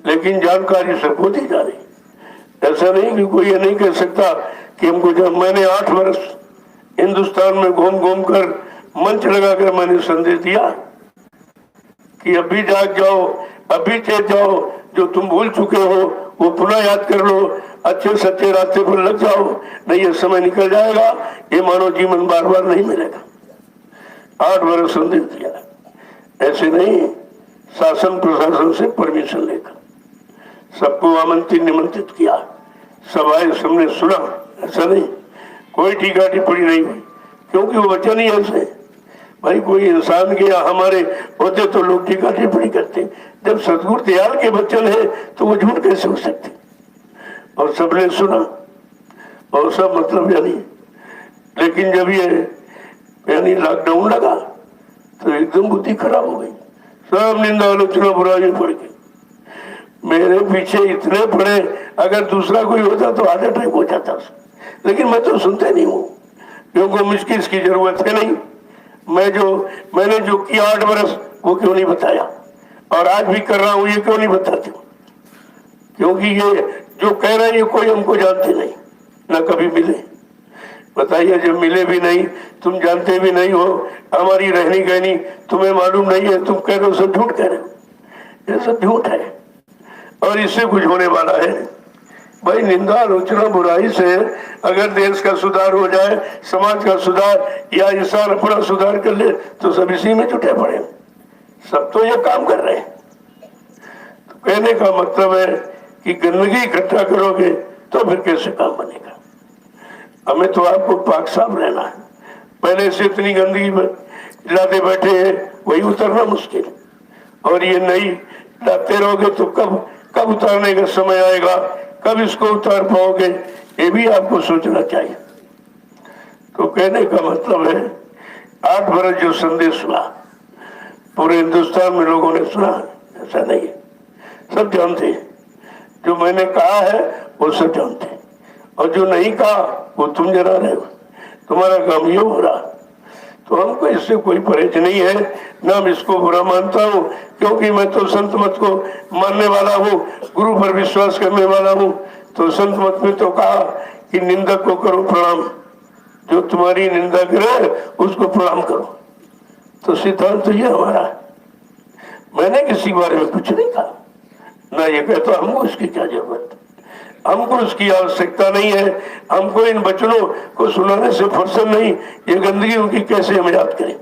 लेकिन जानकारी सब होती जा रही। ऐसा नहीं कि कोई ये नहीं कह सकता कि हमको, जब मैंने 8 वर्ष हिंदुस्तान में घूम घूम कर मंच लगाकर मैंने संदेश दिया कि अभी जाग जाओ, अभी चेत जाओ, जो तुम भूल चुके हो वो पुनः याद कर लो, अच्छे सच्चे रास्ते पर लग जाओ, नहीं ये समय निकल जाएगा, ये मानव जीवन बार बार नहीं मिलेगा। 8 वर्ष संदेश दिया, ऐसे नहीं शासन प्रशासन से परमिशन लेकर सबको आमंत्रित निमंत्रित किया, सब आए, सबने सुना। ऐसा नहीं कोई टीका टिप्पणी नहीं हुई, क्योंकि वो वचन ही ऐसे। भाई कोई इंसान के या हमारे होते तो लोग टीका टिप्पणी करते, जब सतगुरु दयाल के वचन है तो वो झूठ कैसे हो सकते? और सबने सुना और सब मतलब यानी। लेकिन जब ये यानी लॉकडाउन लगा तो एकदम बुद्धि खराब हो गई, सब निंदा आलोचना बुराई पड़ गई। मेरे पीछे इतने पड़े, अगर दूसरा कोई होता तो हार्ट अटैक हो जाता, लेकिन मैं तो सुनते नहीं हूँ, क्योंकि मुझको इसकी जरूरत है नहीं। मैंने जो किया 8 वर्ष वो क्यों नहीं बताया, और आज भी कर रहा हूँ ये क्यों नहीं बताते? क्योंकि ये जो कह रहे हैं कोई हमको जानते नहीं, ना कभी मिले। बताइए, जब मिले भी नहीं, तुम जानते भी नहीं हो, हमारी रहनी कहनी तुम्हें मालूम नहीं है, तुम कह रहे हो सब झूठ कह रहे हो, ये सब झूठ है और इससे कुछ होने वाला है। भाई निंदा आलोचना बुराई से अगर देश का सुधार हो जाए, समाज का सुधार, या इंसान अपना सुधार कर ले, तो सब इसी में जुटे पड़े। सब तो ये काम कर रहे हैं। तो कहने का मतलब है कि गंदगी इकट्ठा करोगे तो फिर कैसे काम बनेगा? हमें तो आपको पाक साफ रहना है। पहले से इतनी गंदगी में लाते बैठे हैं, वही उतरना मुश्किल। और ये नई लाते रहोगे तो कब कब उतारने का समय आएगा, कब इसको उतार पाओगे, ये भी आपको सोचना चाहिए। तो कहने का मतलब है 8 बरस जो संदेश हुआ पूरे हिंदुस्तान में लोगों ने सुना, ऐसा नहीं है, सब जानते हैं। जो मैंने कहा है वो सब जानते हैं, और जो नहीं कहा वो तुम जरा रहे हो, तुम्हारा काम ये हो रहा। तो हमको इससे कोई परहेज नहीं है, ना मैं इसको बुरा मानता हूँ, क्योंकि मैं तो संत मत को मानने वाला हूँ, गुरु पर विश्वास करने वाला हूँ। तो संत मत में तो कहा कि निंदक को करो प्रणाम, जो तुम्हारी निंदा करे उसको प्रणाम करो। तो सिद्धांत तो ये हमारा, मैंने किसी के बारे में कुछ नहीं कहा, ना ये कहता हमको इसकी क्या जरूरत, हमको उसकी आवश्यकता नहीं है। हमको इन वचनों को सुनाने से फुर्सत नहीं, ये गंदगी उनकी कैसे हम याद करें।